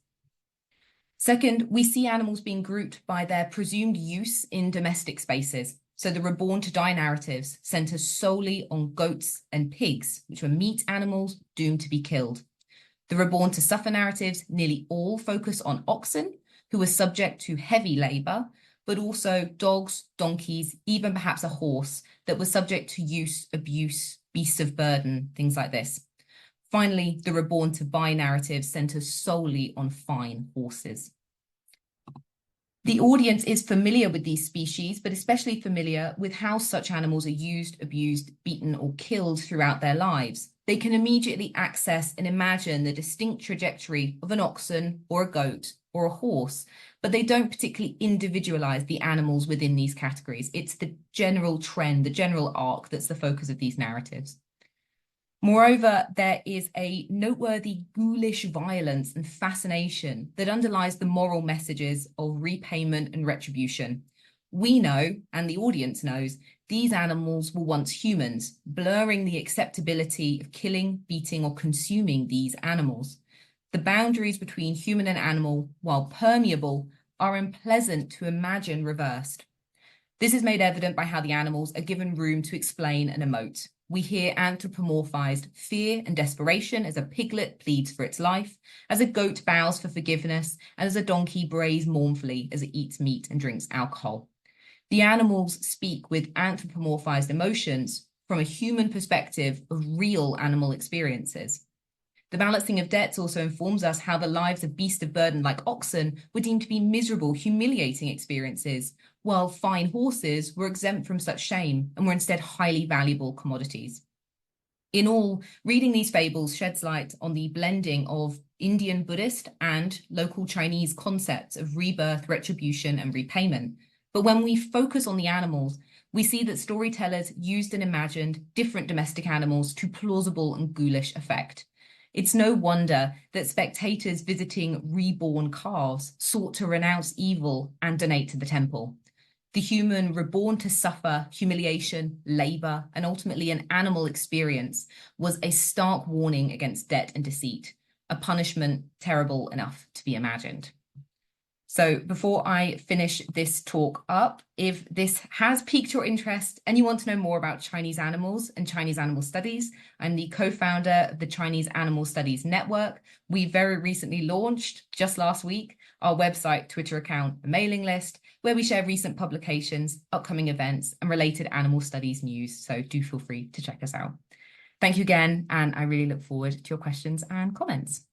Second, we see animals being grouped by their presumed use in domestic spaces. So the reborn to die narratives center solely on goats and pigs, which were meat animals doomed to be killed. The reborn to suffer narratives nearly all focus on oxen, who were subject to heavy labor, but also dogs, donkeys, even perhaps a horse that was subject to use, abuse, beasts of burden, things like this. Finally, the reborn to buy narrative centers solely on fine horses. The audience is familiar with these species, but especially familiar with how such animals are used, abused, beaten, or killed throughout their lives. They can immediately access and imagine the distinct trajectory of an oxen or a goat or a horse, but they don't particularly individualize the animals within these categories. It's the general trend, the general arc that's the focus of these narratives. Moreover, there is a noteworthy ghoulish violence and fascination that underlies the moral messages of repayment and retribution. We know, and the audience knows, these animals were once humans, blurring the acceptability of killing, beating, or consuming these animals. The boundaries between human and animal, while permeable, are unpleasant to imagine reversed. This is made evident by how the animals are given room to explain and emote. We hear anthropomorphized fear and desperation as a piglet pleads for its life, as a goat bows for forgiveness, and as a donkey brays mournfully as it eats meat and drinks alcohol. The animals speak with anthropomorphized emotions from a human perspective of real animal experiences. The balancing of debts also informs us how the lives of beasts of burden like oxen were deemed to be miserable, humiliating experiences, while fine horses were exempt from such shame and were instead highly valuable commodities. In all, reading these fables sheds light on the blending of Indian Buddhist and local Chinese concepts of rebirth, retribution, and repayment. But when we focus on the animals, we see that storytellers used and imagined different domestic animals to plausible and ghoulish effect. It's no wonder that spectators visiting reborn calves sought to renounce evil and donate to the temple. The human reborn to suffer humiliation, labor, and ultimately an animal experience was a stark warning against debt and deceit, a punishment terrible enough to be imagined. So before I finish this talk up, if this has piqued your interest and you want to know more about Chinese animals and Chinese animal studies, I'm the co-founder of the Chinese Animal Studies Network. We very recently launched, just last week, our website, Twitter account, and mailing list, where we share recent publications, upcoming events, and related animal studies news. So do feel free to check us out. Thank you again, and I really look forward to your questions and comments.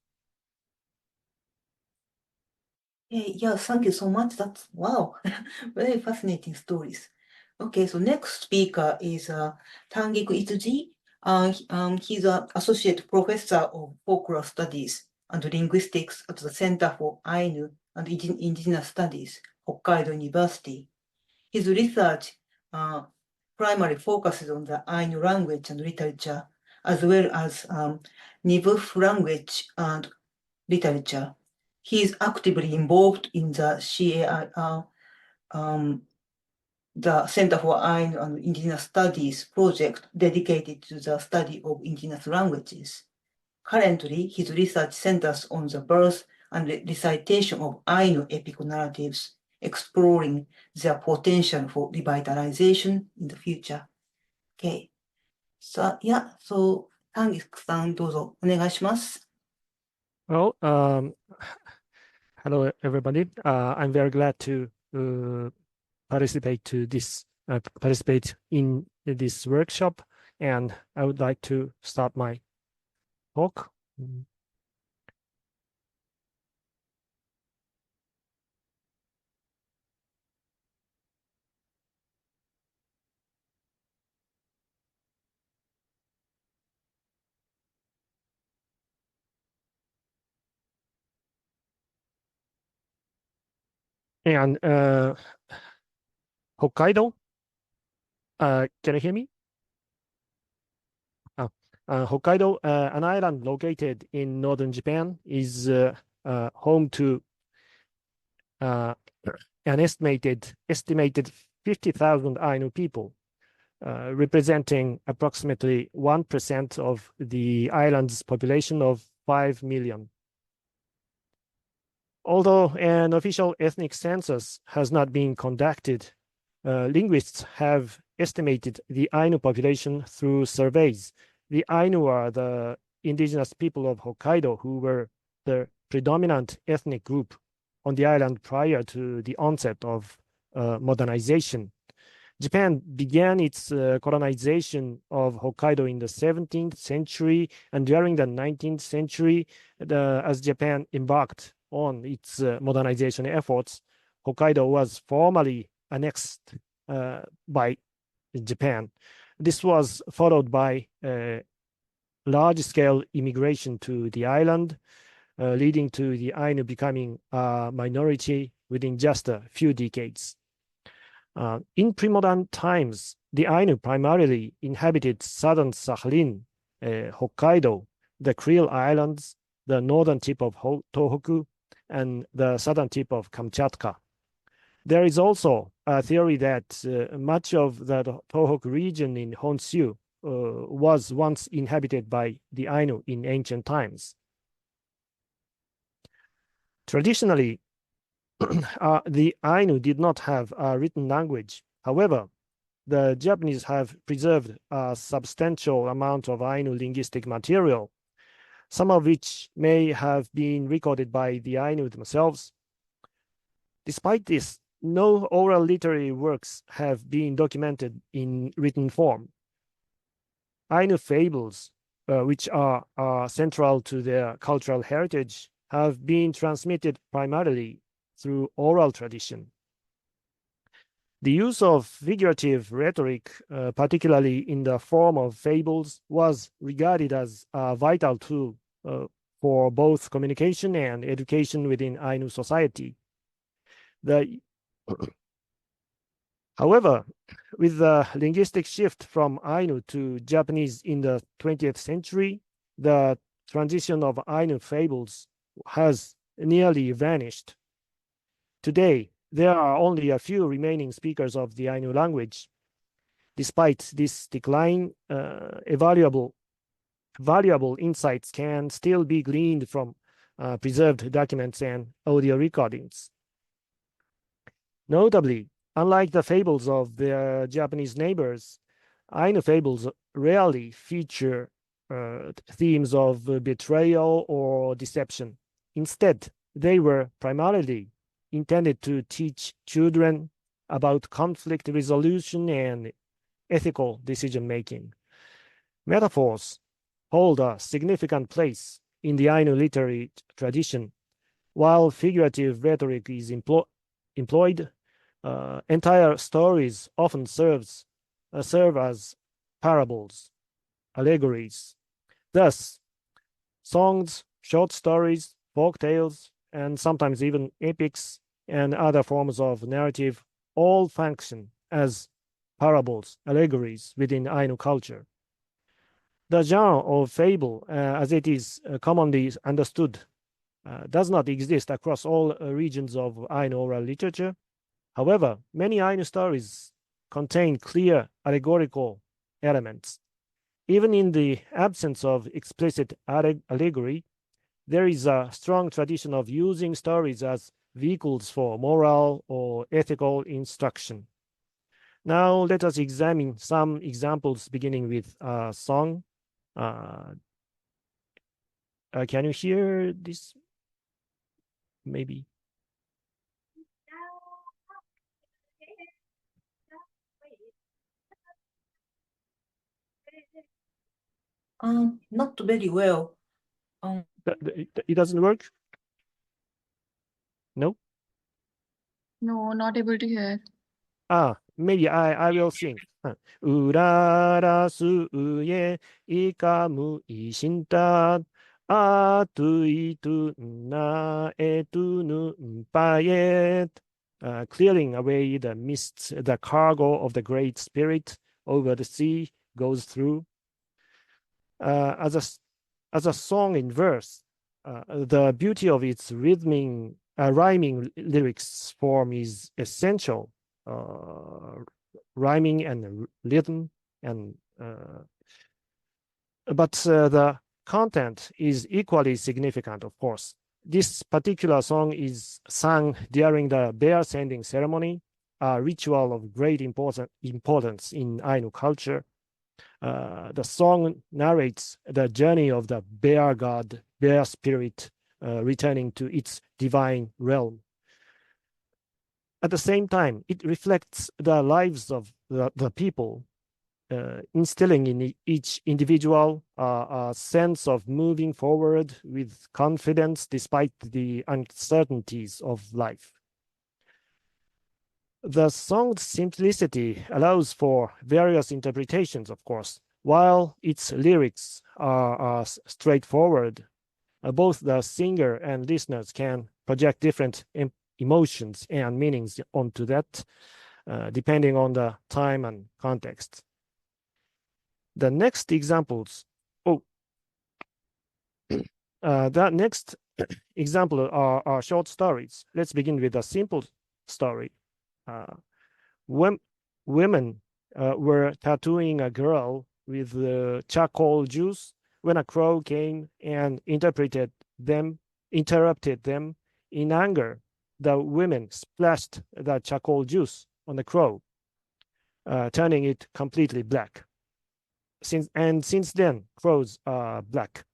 Yeah, thank you so much. That's wow, very fascinating stories. Okay, so next speaker is Tangiku Itsuji. He's an associate professor of folklore studies and linguistics at the Center for Ainu and Indigenous Studies, Hokkaido University. His research primarily focuses on the Ainu language and literature, as well as Nivuh language and literature. He is actively involved in the CAIR, the Center for Ainu and Indigenous Studies project dedicated to the study of indigenous languages. Currently, his research centers on the birth and recitation of Ainu epic narratives, exploring their potential for revitalization in the future. Okay. So, yeah, so, Tangiku-san, どうぞお願いします。Well, hello everybody. I'm very glad to participate in this workshop, and I would like to start my talk. And Hokkaido, can you hear me? Hokkaido, an island located in northern Japan, is home to an estimated 50,000 Ainu people, representing approximately 1% of the island's population of 5 million. Although an official ethnic census has not been conducted, linguists have estimated the Ainu population through surveys. The Ainu are the indigenous people of Hokkaido who were the predominant ethnic group on the island prior to the onset of modernization. Japan began its colonization of Hokkaido in the 17th century, and during the 19th century, as Japan embarked on its modernization efforts, Hokkaido was formally annexed by Japan. This was followed by large-scale immigration to the island, leading to the Ainu becoming a minority within just a few decades. In pre-modern times, the Ainu primarily inhabited southern Sakhalin, Hokkaido, the Kuril Islands, the northern tip of Tohoku, and the southern tip of Kamchatka. There is also a theory that much of the Tohoku region in Honshu was once inhabited by the Ainu in ancient times. Traditionally, the Ainu did not have a written language. However, the Japanese have preserved a substantial amount of Ainu linguistic material, some of which may have been recorded by the Ainu themselves. Despite this, no oral literary works have been documented in written form. Ainu fables, which are central to their cultural heritage, have been transmitted primarily through oral tradition. The use of figurative rhetoric, particularly in the form of fables, was regarded as a vital tool for both communication and education within Ainu society. However, with the linguistic shift from Ainu to Japanese in the 20th century, the transition of Ainu fables has nearly vanished. Today, there are only a few remaining speakers of the Ainu language. Despite this decline, valuable insights can still be gleaned from preserved documents and audio recordings. Notably, unlike the fables of their Japanese neighbors, Ainu fables rarely feature themes of betrayal or deception. Instead, they were primarily intended to teach children about conflict resolution and ethical decision-making. Metaphors hold a significant place in the Ainu literary tradition. While figurative rhetoric is employed, entire stories often serve as parables, allegories. Thus, songs, short stories, folk tales, and sometimes even epics and other forms of narrative all function as parables, allegories within Ainu culture. The genre of fable, as it is commonly understood, does not exist across all regions of Ainu oral literature. However, many Ainu stories contain clear allegorical elements. Even in the absence of explicit allegory, there is a strong tradition of using stories as vehicles for moral or ethical instruction. Now, let us examine some examples beginning with a song. Can you hear this? Maybe. Not very well. It doesn't work? No? No, not able to hear. Maybe I will sing. Urara su uye ikamu ishinta atuitu na etunu payet. Clearing away the mists, the cargo of the Great Spirit over the sea goes through. As a song in verse, the beauty of its rhyming lyrics form is essential. Rhyming and rhythm, and but the content is equally significant, of course. This particular song is sung during the bear sending ceremony, a ritual of great importance in Ainu culture. The song narrates the journey of the bear god, bear spirit, returning to its divine realm. At the same time, it reflects the lives of the people, instilling in each individual a sense of moving forward with confidence despite the uncertainties of life. The song's simplicity allows for various interpretations, of course. While its lyrics are straightforward, both the singer and listeners can project different emotions and meanings onto that, depending on the time and context. The next examples, the next example are short stories. Let's begin with a simple story. When women were tattooing a girl with charcoal juice when a crow came and interrupted them. In anger, the women splashed the charcoal juice on the crow, turning it completely black. Since then, crows are black.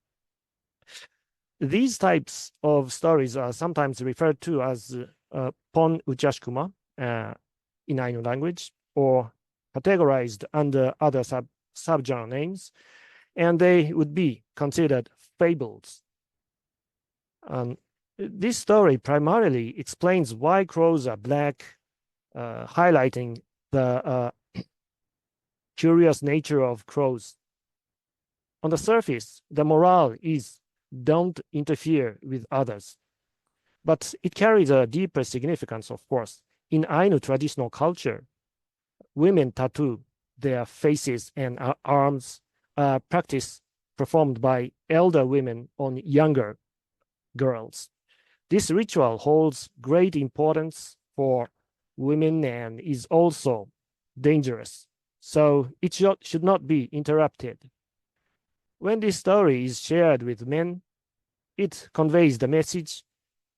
These types of stories are sometimes referred to as pon uchashikuma in Ainu language, or categorized under other subgenre names, and they would be considered fables. This story primarily explains why crows are black, highlighting the curious nature of crows. On the surface, the morale is don't interfere with others, but it carries a deeper significance, of course. In Ainu traditional culture, women tattoo their faces and arms, a practice performed by elder women on younger girls. This ritual holds great importance for women and is also dangerous, so it should not be interrupted. When this story is shared with men, it conveys the message,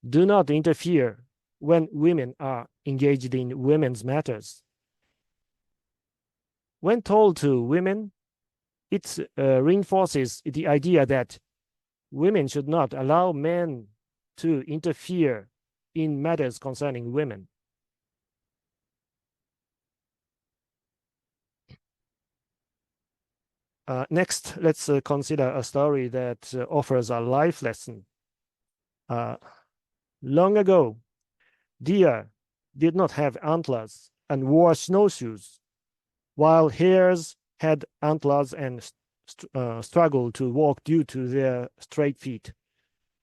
do not interfere when women are engaged in women's matters. When told to women, it reinforces the idea that women should not allow men to interfere in matters concerning women. Next, let's consider a story that offers a life lesson. Long ago, deer did not have antlers and wore snowshoes, while hares had antlers and struggled to walk due to their straight feet.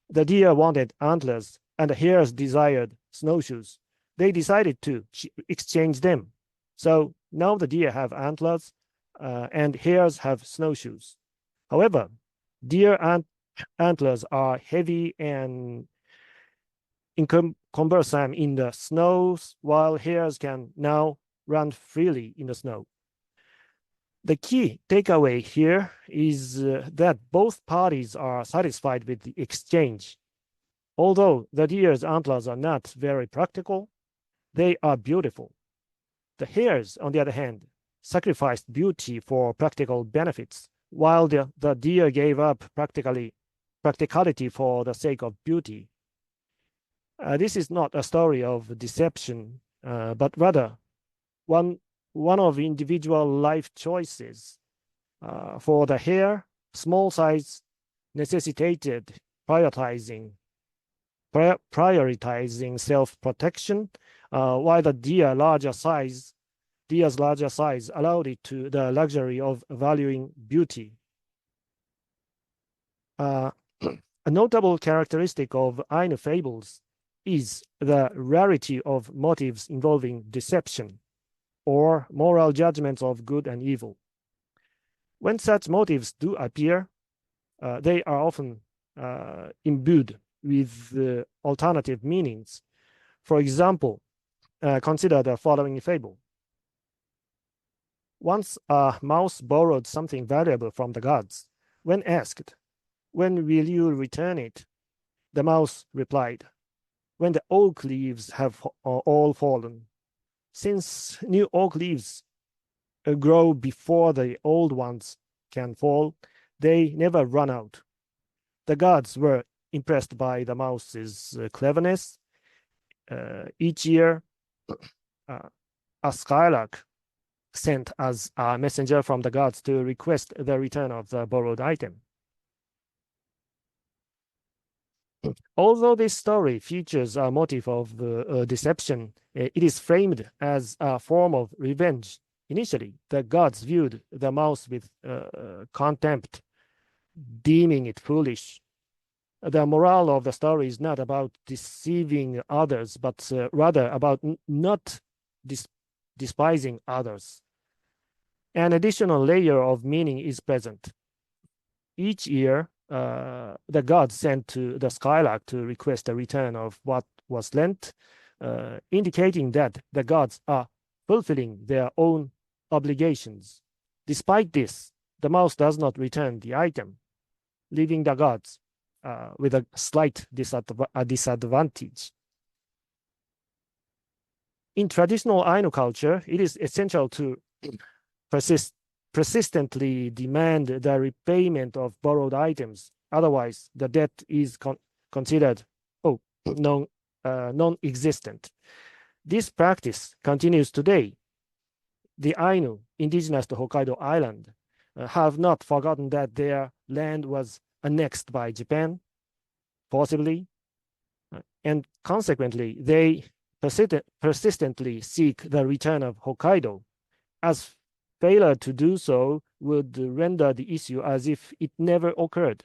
The deer wanted antlers and the hares desired snowshoes. They decided to exchange them. So now the deer have antlers and hares have snowshoes. However, deer antlers are heavy and cumbersome in the snows, while hares can now run freely in the snow. The key takeaway here is that both parties are satisfied with the exchange. Although the deer's antlers are not very practical, they are beautiful. The hares, on the other hand, sacrificed beauty for practical benefits, while the deer gave up practicality for the sake of beauty. This is not a story of deception, but rather one of individual life choices. For the hare, small size necessitated prioritizing self-protection, while the deer's larger size allowed it to the luxury of valuing beauty. A notable characteristic of Ainu fables is the rarity of motives involving deception or moral judgments of good and evil. When such motives do appear, they are often imbued with alternative meanings. For example, consider the following fable. Once a mouse borrowed something valuable from the gods. When asked, "When will you return it?" the mouse replied, "When the oak leaves have all fallen." Since new oak leaves grow before the old ones can fall, they never run out. The gods were impressed by the mouse's cleverness. Each year, a skylark sent as a messenger from the gods to request the return of the borrowed item. Although this story features a motive of deception, it is framed as a form of revenge. Initially, the gods viewed the mouse with contempt, deeming it foolish. The moral of the story is not about deceiving others, but rather about not despising others. An additional layer of meaning is present. Each year, the gods sent to the skylark to request a return of what was lent, indicating that the gods are fulfilling their own obligations. Despite this, the mouse does not return the item, leaving the gods with a slight disadvantage. In traditional Ainu culture, it is essential to persistently demand the repayment of borrowed items. Otherwise, the debt is considered non-existent. This practice continues today. The Ainu, indigenous to Hokkaido Island, have not forgotten that their land was annexed by Japan, possibly, and consequently, they persistently seek the return of Hokkaido, as failure to do so would render the issue as if it never occurred.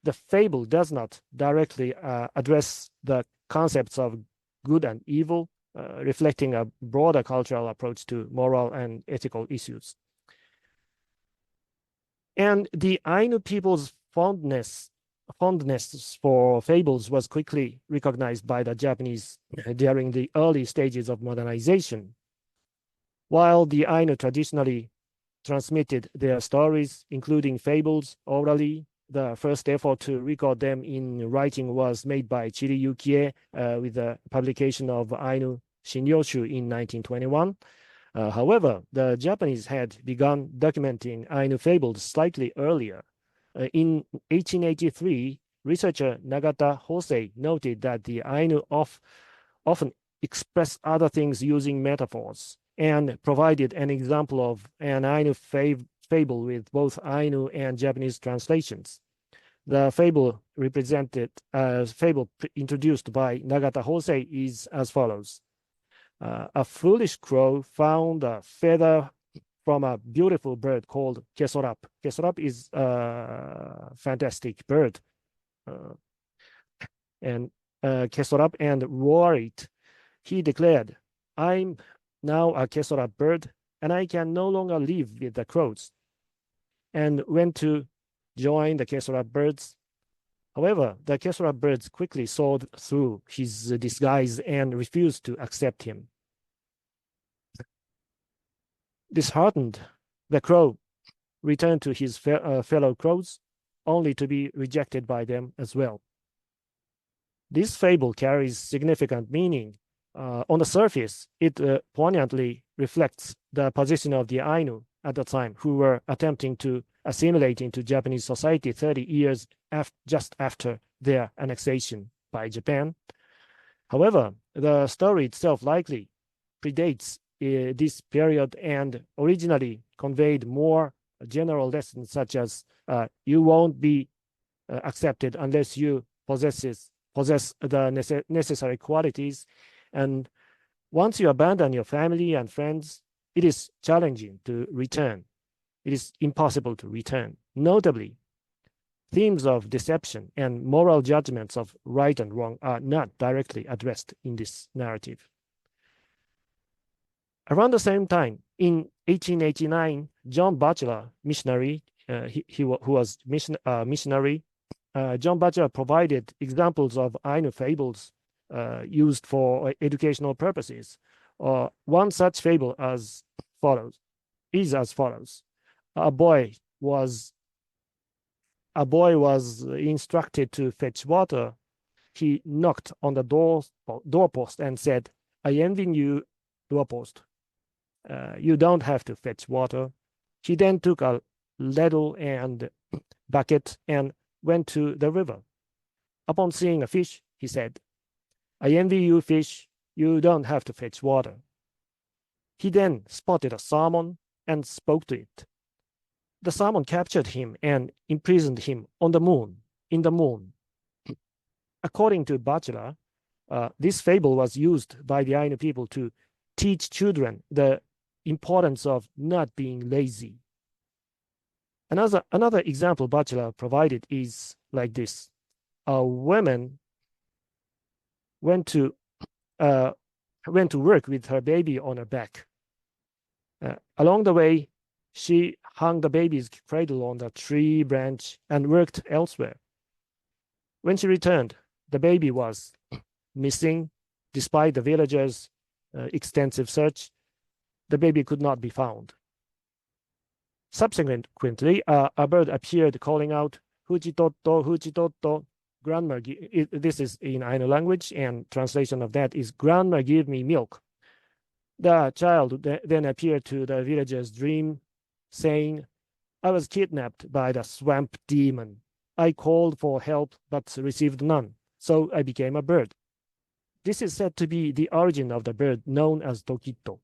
The fable does not directly address the concepts of good and evil, reflecting a broader cultural approach to moral and ethical issues. And the Ainu people's fondness for fables was quickly recognized by the Japanese during the early stages of modernization. While the Ainu traditionally transmitted their stories, including fables, orally, the first effort to record them in writing was made by Chiri Yukie with the publication of Ainu Shinyoshu in 1921. However, the Japanese had begun documenting Ainu fables slightly earlier. In 1883, researcher Nagata Hosei noted that the Ainu often express other things using metaphors, and provided an example of an Ainu fable with both Ainu and Japanese translations. The fable introduced by Nagata Hosei is as follows. A foolish crow found a feather from a beautiful bird called kesorap. Kesorap is a fantastic bird. Kesorap and wore it. He declared, "I'm now a kesorap bird, and I can no longer live with the crows," and went to join the kesorap birds. However, the kesorap birds quickly saw through his disguise and refused to accept him. Disheartened, the crow returned to his fellow crows, only to be rejected by them as well. This fable carries significant meaning. On the surface, it poignantly reflects the position of the Ainu at the time, who were attempting to assimilate into Japanese society 30 years just after their annexation by Japan. However, the story itself likely predates this period and originally conveyed more general lessons such as you won't be accepted unless you possess the necessary qualities, and once you abandon your family and friends, it is challenging to return. It is impossible to return. Notably, themes of deception and moral judgments of right and wrong are not directly addressed in this narrative. Around the same time, in 1889, John Batchelor, missionary, who was missionary, John Batchelor provided examples of Ainu fables used for educational purposes. One such fable is as follows. A boy was instructed to fetch water. He knocked on the doorpost and said, "I envy you, doorpost. You don't have to fetch water." He then took a ladle and bucket and went to the river. Upon seeing a fish, he said, "I envy you, fish. You don't have to fetch water." He then spotted a salmon and spoke to it. The salmon captured him and imprisoned him in the moon. According to Batchelor, this fable was used by the Ainu people to teach children the importance of not being lazy. Another example Batchelor provided is like this. A woman went to work with her baby on her back. Along the way, she hung the baby's cradle on the tree branch and worked elsewhere. When she returned, the baby was missing. Despite the villagers' extensive search, the baby could not be found. Subsequently, a bird appeared calling out, "Fujitotto, Fujitotto." Grandma, this is in Ainu language, and translation of that is, "Grandma, give me milk." The child then appeared to the villager's dream, saying, "I was kidnapped by the swamp demon. I called for help but received none, so I became a bird." This is said to be the origin of the bird known as Tokito.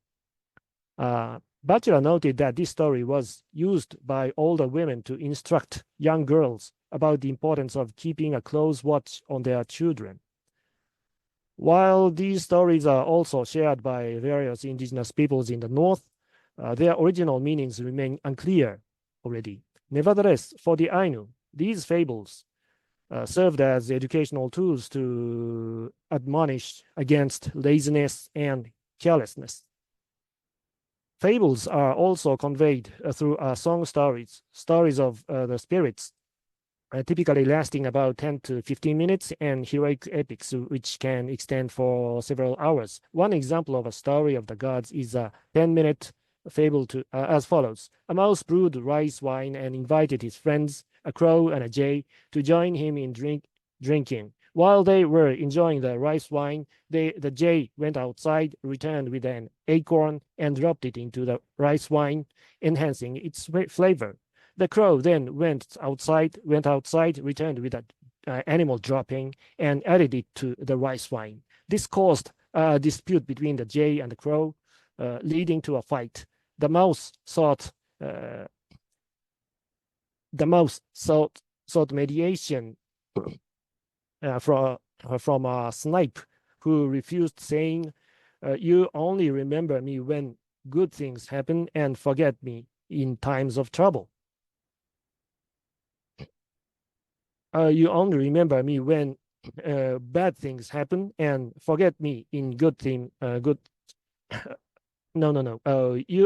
Batchelor noted that this story was used by older women to instruct young girls about the importance of keeping a close watch on their children. While these stories are also shared by various indigenous peoples in the north, their original meanings remain unclear already. Nevertheless, for the Ainu, these fables served as educational tools to admonish against laziness and carelessness. Fables are also conveyed through song stories of the spirits, typically lasting about 10 to 15 minutes, and heroic epics, which can extend for several hours. One example of a story of the gods is a 10-minute fable as follows. A mouse brewed rice wine and invited his friends, a crow and a jay, to join him in drinking. While they were enjoying the rice wine, the jay went outside, returned with an acorn, and dropped it into the rice wine, enhancing its flavor. The crow then went outside, returned with animal dropping and added it to the rice wine. This caused a dispute between the jay and the crow, leading to a fight. The mouse sought mediation from a snipe who refused, saying, "You only remember me when good things happen and forget me in times of trouble. You only remember me when bad things happen and forget me in good thing. You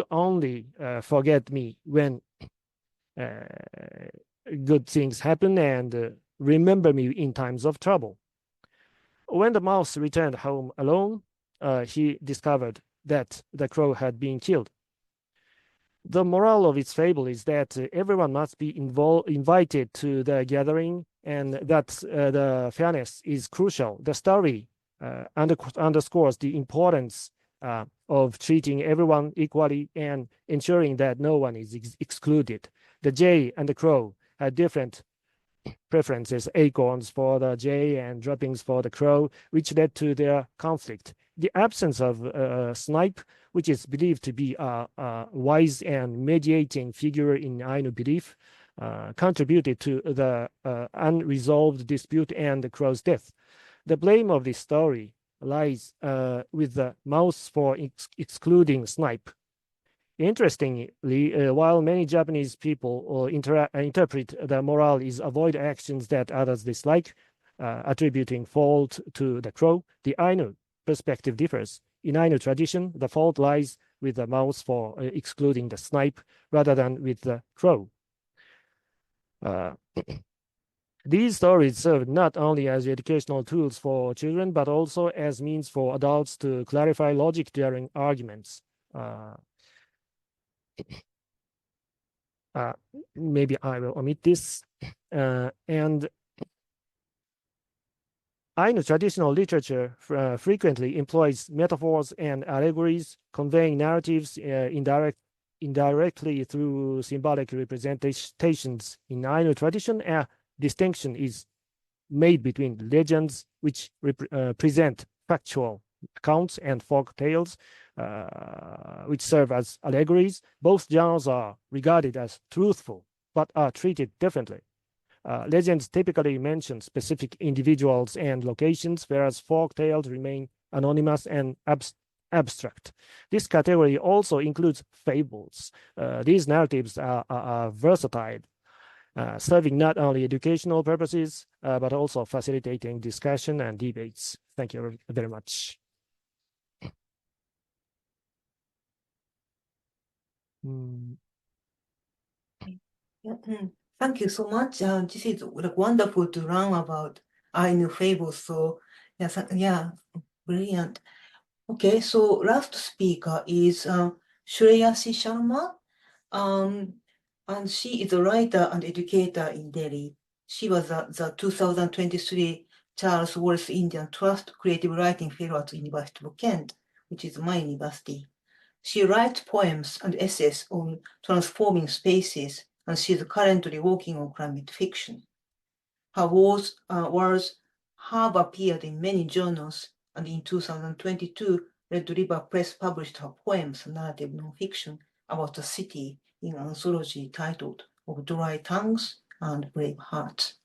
only forget me when good things happen and remember me in times of trouble." When the mouse returned home alone, he discovered that the crow had been killed. The moral of its fable is that everyone must be invited to the gathering, and that the fairness is crucial. The story underscores the importance of treating everyone equally and ensuring that no one is excluded. The jay and the crow had different preferences, acorns for the jay and droppings for the crow, which led to their conflict. The absence of snipe, which is believed to be a wise and mediating figure in Ainu belief, contributed to the unresolved dispute and the crow's death. The blame of this story lies with the mouse for excluding snipe. Interestingly, while many Japanese people interpret the moral is avoid actions that others dislike, attributing fault to the crow, the Ainu perspective differs. In Ainu tradition, the fault lies with the mouse for excluding the snipe rather than with the crow. These stories serve not only as educational tools for children, but also as means for adults to clarify logic during arguments. Maybe I will omit this. And Ainu traditional literature frequently employs metaphors and allegories, conveying narratives indirectly through symbolic representations. In Ainu tradition, a distinction is made between legends, which present factual accounts, and folk tales, which serve as allegories. Both genres are regarded as truthful, but are treated differently. Legends typically mention specific individuals and locations, whereas folk tales remain anonymous and abstract. This category also includes fables. These narratives are versatile, serving not only educational purposes, but also facilitating discussion and debates. Thank you very much. Thank you so much. This is like wonderful to learn about Ainu fables. So yeah, brilliant. Okay, so last speaker is Shreyasi Sharma. And she is a writer and educator in Delhi. She was the 2023 Charles Wallace Indian Trust Creative Writing Fellow at the University of Kent, which is my university. She writes poems and essays on transforming spaces, and she's currently working on climate fiction. Her words have appeared in many journals, and in 2022, Red River Press published her poems, narrative nonfiction, about the city in an anthology titled Of Dry Tongues and Brave Hearts.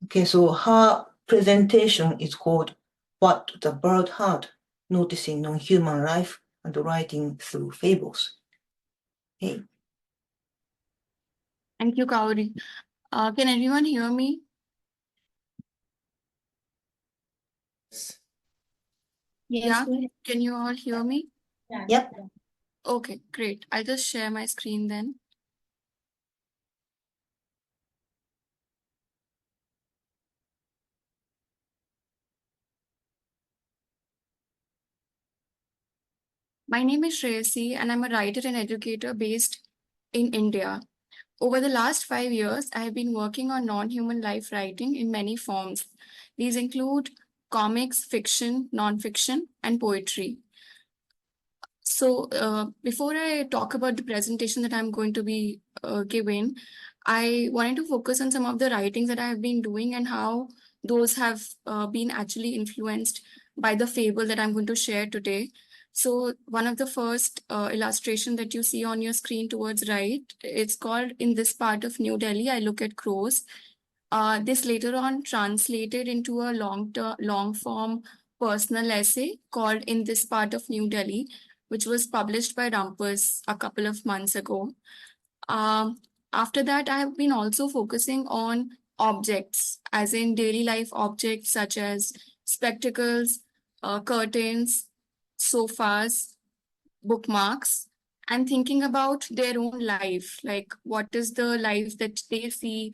Okay, so her presentation is called What the Bird Heard, Noticing Non-Human Life and Writing Through Fables. Okay. Thank you, Kaori. Can everyone hear me? Yes, Yeah. go ahead. Can you all hear me? Yep. Okay, great. I'll just share my screen then. My name is Shreyasi, and I'm a writer and educator based in India. Over the last 5 years, I have been working on non-human life writing in many forms. These include comics, fiction, non-fiction, and poetry. So before I talk about the presentation that I'm going to be giving, I wanted to focus on some of the writings that I have been doing and how those have been actually influenced by the fable that I'm going to share today. So one of the first illustration that you see on your screen towards right, it's called In This Part of New Delhi, I Look at Crows. This later on translated into a long form personal essay called In This Part of New Delhi, which was published by Rumpus a couple of months ago. After that, I have been also focusing on objects, as in daily life objects such as spectacles, curtains, sofas, bookmarks, and thinking about their own life, like what is the life that they see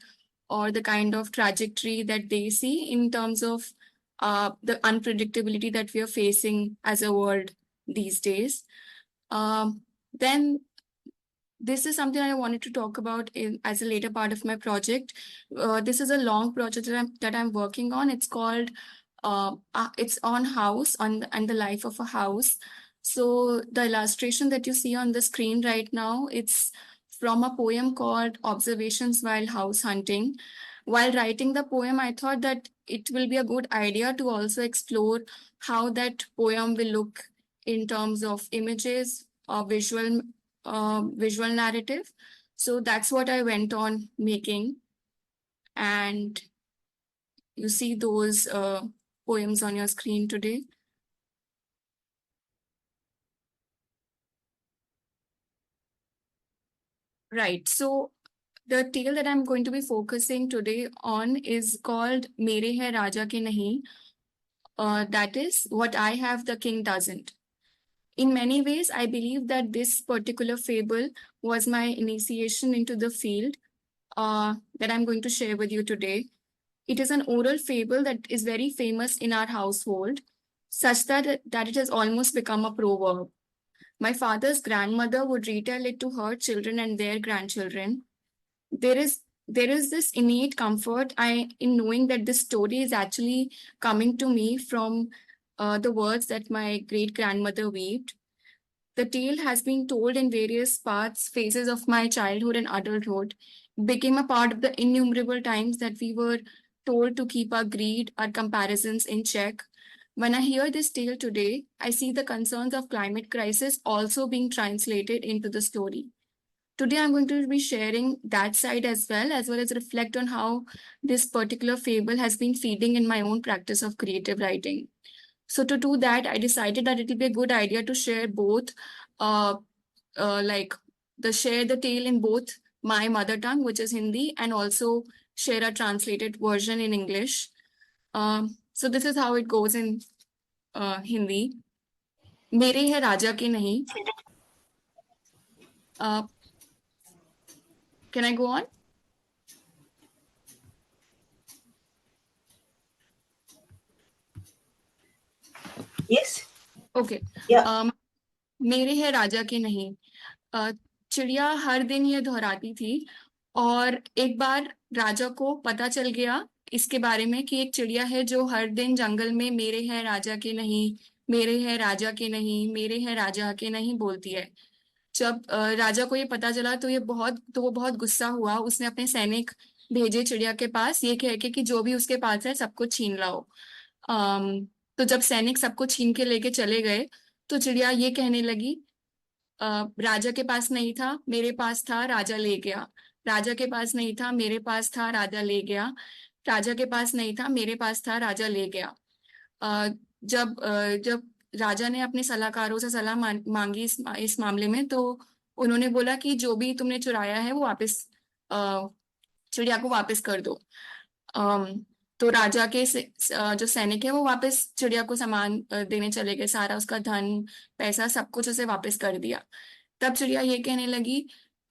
or the kind of trajectory that they see in terms of the unpredictability that we are facing as a world these days. Then this is something I wanted to talk about as a later part of my project. This is a long project that I'm working on. It's called, it's on house, and the life of a house. So the illustration that you see on the screen right now, it's from a poem called Observations While House Hunting. While writing the poem, I thought that it will be a good idea to also explore how that poem will look in terms of images or visual narrative. So that's what I went on making. And you see those poems on your screen today. Right. So the tale that I'm going to be focusing today on is called Mere Hai Raja Ke Nahi. That is, what I have, the king doesn't. In many ways, I believe that this particular fable was my initiation into the field that I'm going to share with you today. It is an oral fable that is very famous in our household, such that it has almost become a proverb. My father's grandmother would retell it to her children and their grandchildren. There is this innate comfort in knowing that this story is actually coming to me from the words that my great-grandmother weaved. The tale has been told in various phases of my childhood and adulthood, became a part of the innumerable times that we were told to keep our greed, our comparisons in check. When I hear this tale today, I see the concerns of climate crisis also being translated into the story. Today, I'm going to be sharing that side as well as reflect on how this particular fable has been feeding in my own practice of creative writing. So to do that, I decided that it will be a good idea to share both, share the tale in both my mother tongue, which is Hindi, and also share a translated version in English. So this is how it goes in Hindi. Mere hai raja ke nahi. Can I go on? Yes. Okay. Yeah. मेरे है राजा के नहीं. चिड़िया हर दिन ये दोहराती थी और एक बार राजा को पता चल गया इसके बारे में कि एक चिड़िया है जो हर दिन जंगल में मेरे है राजा के नहीं, मेरे है राजा के नहीं, मेरे है राजा के नहीं बोलती है. जब राजा को ये पता चला तो वो बहुत गुस्सा हुआ. उसने अपने सैनिक भेजे चिड़िया के पास ये कह के कि जो भी उसके पास है सबको छीन लाओ. तो जब सैनिक सबको छीन के लेके चले गए तो चिड़िया ये कहने लगी, राजा के पास नहीं था, मेरे पास था, राजा ले गया. राजा के पास नहीं था, मेरे पास था, राजा ले गया. राजा के पास नहीं था, मेरे पास था, राजा ले गया. जब राजा ने अपने सलाहकारों से सलाह मांगी इस मामले में, तो उन्होंने बोला कि जो भी तुमने चुराया है वो वापस चिड़िया को वापस कर दो. तो राजा के जो सैनिक है वो वापस चिड़िया को सामान देने चले गए. सारा उसका धन पैसा सब कुछ उसे वापस कर दिया. तब चिड़िया ये कहने लगी,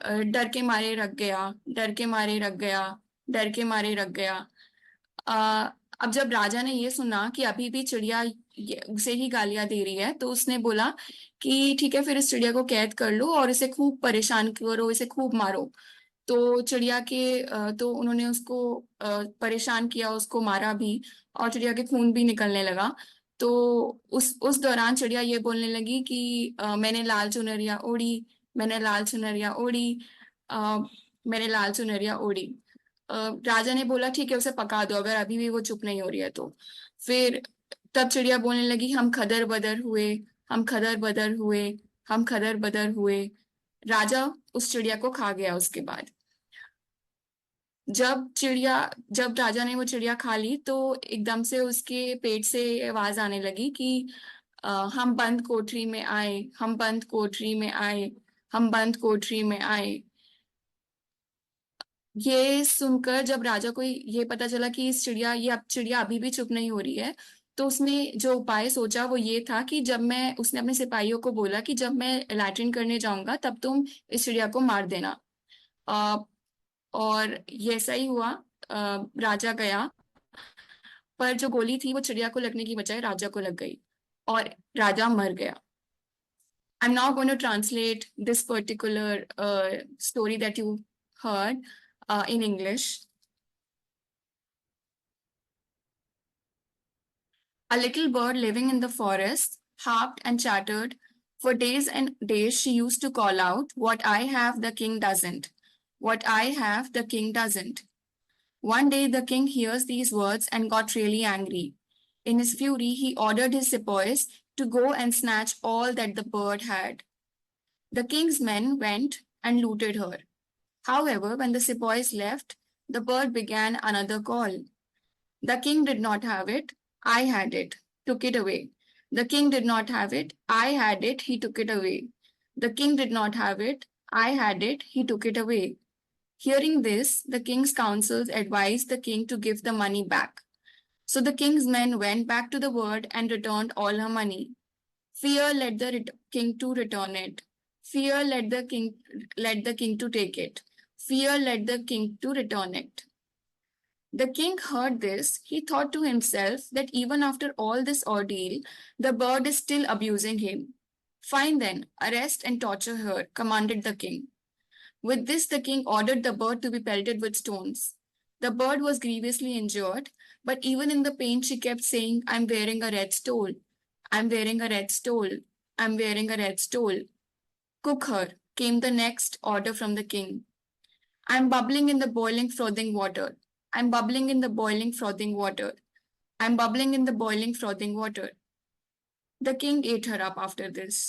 डर के मारे रख गया, डर के मारे रख गया, डर के मारे रख गया. अब जब राजा ने ये सुना कि अभी भी चिड़िया उसे ही गालियां दे रही है, तो उसने बोला कि ठीक है, फिर इस चिड़िया को कैद कर लो और इसे खूब परेशान करो, इसे खूब मारो. तो चिड़िया के तो उन्होंने उसको परेशान किया, उसको मारा भी और चिड़िया के खून भी निकलने लगा. तो उस दौरान चिड़िया ये बोलने लगी कि मैंने लाल चुनरिया ओढ़ी, मैंने लाल चुनरिया ओढ़ी, मैंने लाल चुनरिया ओढ़ी। राजा ने बोला ठीक है उसे पका दो अगर अभी भी वो चुप नहीं हो रही है तो। फिर तब चिड़िया बोलने लगी हम खदर बदर हुए, हम खदर बदर हुए, हम खदर बदर हुए। राजा उस चिड़िया को खा गया। उसके बाद जब राजा ने वो चिड़िया खा ली तो एकदम से उसके पेट से आवाज आने लगी कि हम बंद कोठरी में आए, हम बंद कोठरी में आए, हम बंद कोठरी में आए। ये सुनकर जब राजा को ये पता चला कि अब चिड़िया अभी भी चुप नहीं हो रही है, तो उसने जो उपाय सोचा वो ये था कि उसने अपने सिपाहियों को बोला कि जब मैं लैट्रिन करने जाऊंगा तब तुम इस चिड़िया को मार देना। और ये ऐसा ही हुआ। राजा गया, पर जो गोली थी वो चिड़िया को लगने की बजाय राजा को लग गई और राजा मर गया। I'm now going to translate this particular story that you heard in English. A little bird living in the forest harped and chattered. For days and days she used to call out, "What I have, the king doesn't. What I have, the king doesn't." One day the king hears these words and got really angry. In his fury, he ordered his sepoys to go and snatch all that the bird had. The king's men went and looted her. However, when the sepoys left, the bird began another call. The king did not have it. I had it. Took it away. The king did not have it. I had it. He took it away. The king did not have it. I had it. He took it away. Hearing this, the king's councils advised the king to give the money back. So the king's men went back to the bird and returned all her money. Fear led the king to return it. Fear led the king to take it. Fear led the king to return it. The king heard this. He thought to himself that even after all this ordeal, the bird is still abusing him. Fine then, arrest and torture her, commanded the king. With this, the king ordered the bird to be pelted with stones. The bird was grievously injured, but even in the pain, she kept saying, "I'm wearing a red stole. I'm wearing a red stole. I'm wearing a red stole." "Cook her," came the next order from the king. "I'm bubbling in the boiling, frothing water. I'm bubbling in the boiling, frothing water. I'm bubbling in the boiling, frothing water." The king ate her up after this.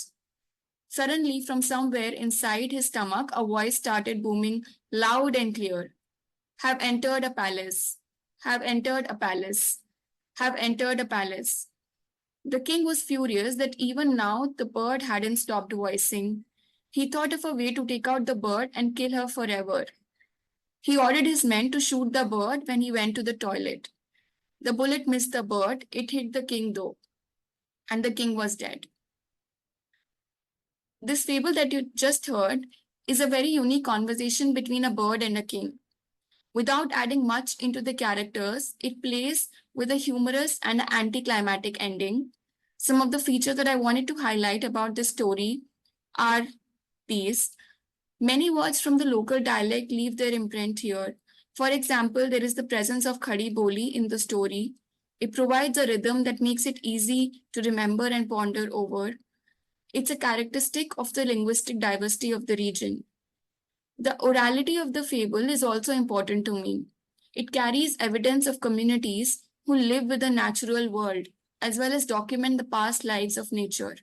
Suddenly, from somewhere inside his stomach, a voice started booming loud and clear. "Have entered a palace. Have entered a palace. Have entered a palace." The king was furious that even now the bird hadn't stopped voicing. He thought of a way to take out the bird and kill her forever. He ordered his men to shoot the bird when he went to the toilet. The bullet missed the bird. It hit the king though, and the king was dead. This fable that you just heard is a very unique conversation between a bird and a king. Without adding much into the characters, it plays with a humorous and anticlimactic ending. Some of the features that I wanted to highlight about this story are these. Many words from the local dialect leave their imprint here. For example, there is the presence of khadi boli in the story. It provides a rhythm that makes it easy to remember and ponder over. It's a characteristic of the linguistic diversity of the region. The orality of the fable is also important to me. It carries evidence of communities who live with the natural world, as well as document the past lives of nature.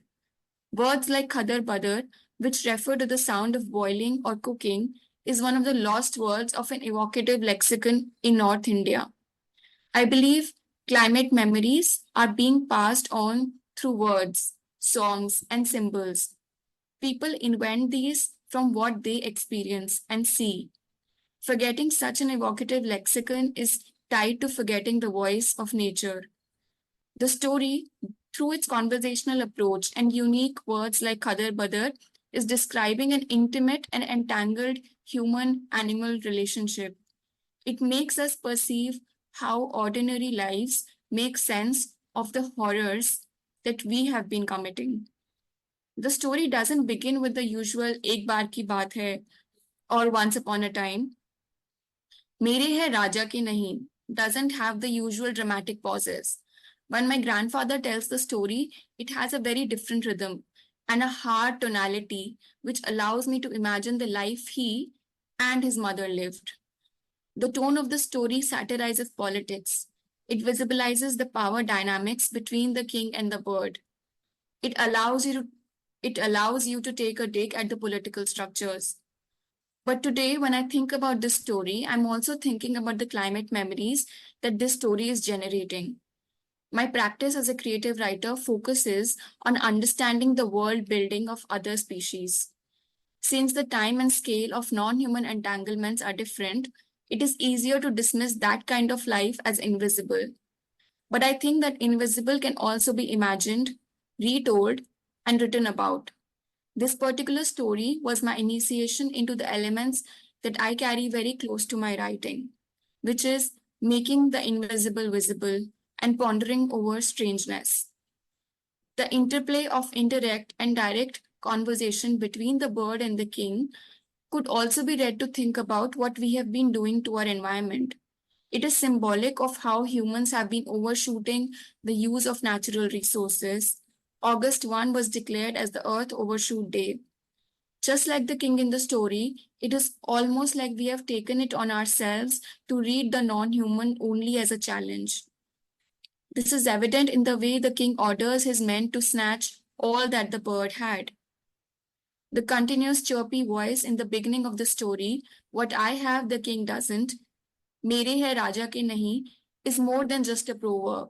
Words like khadar badar, which refer to the sound of boiling or cooking, is one of the lost words of an evocative lexicon in North India. I believe climate memories are being passed on through words, songs, and symbols. People invent these from what they experience and see. Forgetting such an evocative lexicon is tied to forgetting the voice of nature. The story, through its conversational approach and unique words like khadar badar, is describing an intimate and entangled human-animal relationship. It makes us perceive how ordinary lives make sense of the horrors that we have been committing. The story doesn't begin with the usual "ek baar ki baat hai" or "once upon a time." "Mere hai raja ki nahi" doesn't have the usual dramatic pauses. When my grandfather tells the story, it has a very different rhythm and a hard tonality, which allows me to imagine the life he and his mother lived. The tone of the story satirizes politics. It visibilizes the power dynamics between the king and the bird. It allows you to take a dig at the political structures. But today, when I think about this story, I'm also thinking about the climate memories that this story is generating. My practice as a creative writer focuses on understanding the world building of other species. Since the time and scale of non-human entanglements are different, it is easier to dismiss that kind of life as invisible. But I think that invisible can also be imagined, retold, and written about. This particular story was my initiation into the elements that I carry very close to my writing, which is making the invisible visible and pondering over strangeness. The interplay of indirect and direct conversation between the bird and the king could also be read to think about what we have been doing to our environment. It is symbolic of how humans have been overshooting the use of natural resources. August 1 was declared as the Earth Overshoot Day. Just like the king in the story, it is almost like we have taken it on ourselves to read the non-human only as a challenge. This is evident in the way the king orders his men to snatch all that the bird had. The continuous chirpy voice in the beginning of the story, what I have the king doesn't, mere hai raja ke nahi, is more than just a proverb.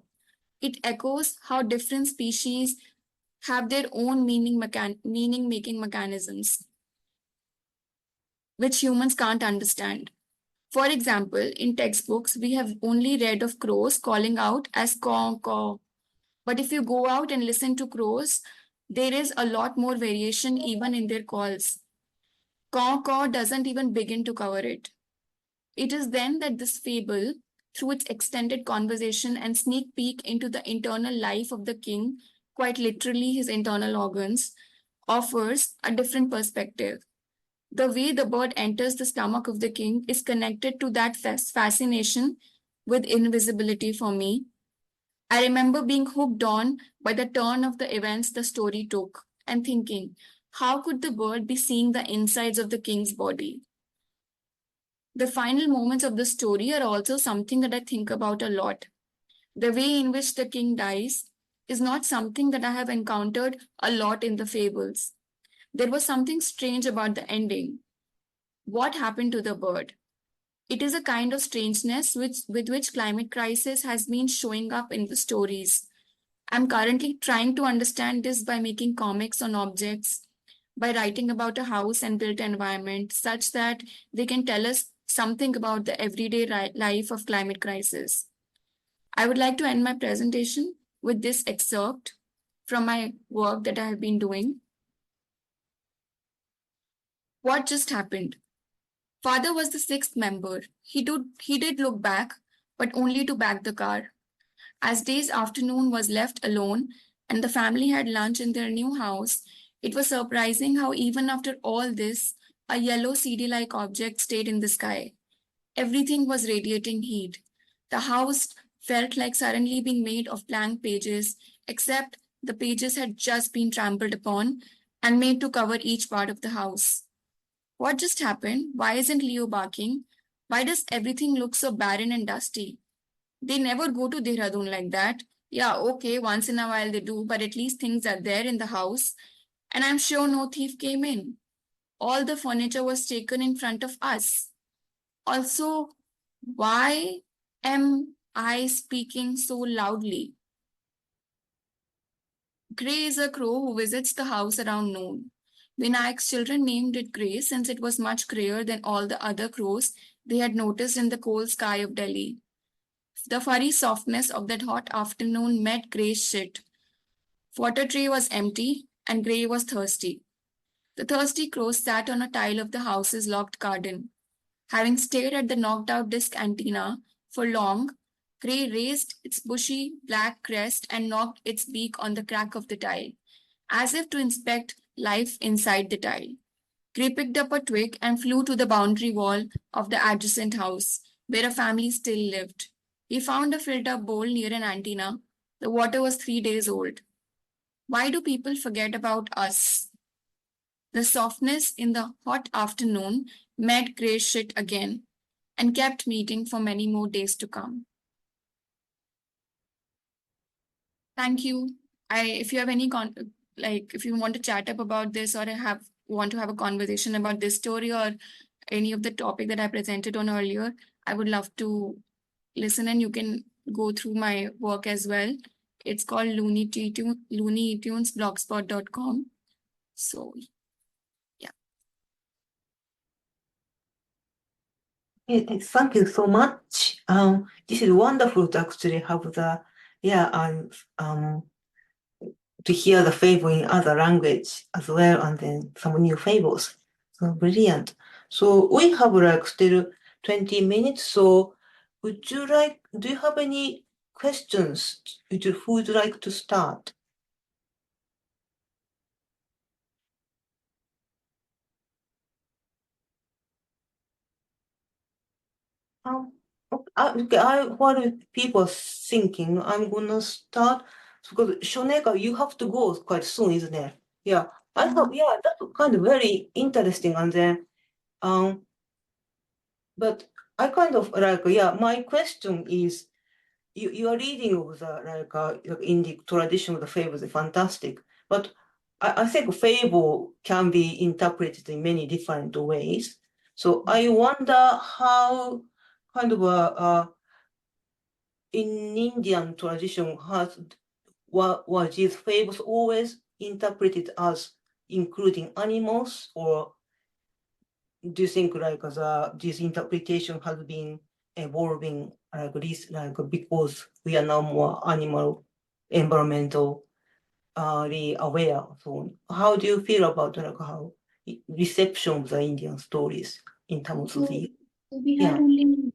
It echoes how different species have their own meaning-making mechanisms, which humans can't understand. For example, in textbooks, we have only read of crows calling out as caw, caw. But if you go out and listen to crows, there is a lot more variation even in their calls. Caw, caw doesn't even begin to cover it. It is then that this fable, through its extended conversation and sneak peek into the internal life of the king, quite literally his internal organs, offers a different perspective. The way the bird enters the stomach of the king is connected to that fascination with invisibility for me. I remember being hooked on by the turn of the events the story took and thinking, how could the bird be seeing the insides of the king's body? The final moments of the story are also something that I think about a lot. The way in which the king dies is not something that I have encountered a lot in the fables. There was something strange about the ending. What happened to the bird? It is a kind of strangeness with which climate crisis has been showing up in the stories. I'm currently trying to understand this by making comics on objects, by writing about a house and built environment such that they can tell us something about the everyday life of climate crisis. I would like to end my presentation with this excerpt from my work that I have been doing. What just happened? Father was the sixth member. He did look back, but only to back the car. As day's afternoon was left alone and the family had lunch in their new house, it was surprising how even after all this, a yellow CD-like object stayed in the sky. Everything was radiating heat. The house felt like suddenly being made of blank pages, except the pages had just been trampled upon and made to cover each part of the house. What just happened? Why isn't Leo barking? Why does everything look so barren and dusty? They never go to Dehradun like that. Yeah, okay, once in a while they do, but at least things are there in the house. And I'm sure no thief came in. All the furniture was taken in front of us. Also, why am I speaking so loudly? Gray is a crow who visits the house around noon. Vinayak's children named it Gray since it was much grayer than all the other crows they had noticed in the cold sky of Delhi. The furry softness of that hot afternoon met Gray's shit. Water tray was empty and Gray was thirsty. The thirsty crow sat on a tile of the house's locked garden. Having stared at the knocked-out disc antenna for long, Gray raised its bushy black crest and knocked its beak on the crack of the tile, as if to inspect life inside the tile. Gray picked up a twig and flew to the boundary wall of the adjacent house, where a family still lived. He found a filled-up bowl near an antenna. The water was 3 days old. Why do people forget about us? The softness in the hot afternoon made grey shit again and kept meeting for many more days to come. Thank you. If you have any if you want to chat up about this or want to have a conversation about this story or any of the topic that I presented on earlier, I would love to listen, and you can go through my work as well. It's called looneytunesblogspot.com. So yeah. Thank you so much. This is wonderful to actually have the to hear the fable in other language as well, and then some new fables. So brilliant. So we have like still 20 minutes. So do you have any questions? Who would like to start? Okay, what are people thinking? I'm gonna start because Shonaleeka, you have to go quite soon, isn't it? Yeah, I thought, yeah, that's kind of very interesting, and then, but I kind of like, yeah, my question is, you are reading of the like in the tradition of the fables is fantastic, but I think fable can be interpreted in many different ways. So I wonder how kind of in Indian tradition was these fables always interpreted as including animals, or do you think like this interpretation has been evolving like this, like because we are now more animal environmental aware? So how do you feel about like how reception of the Indian stories in terms of the So we had only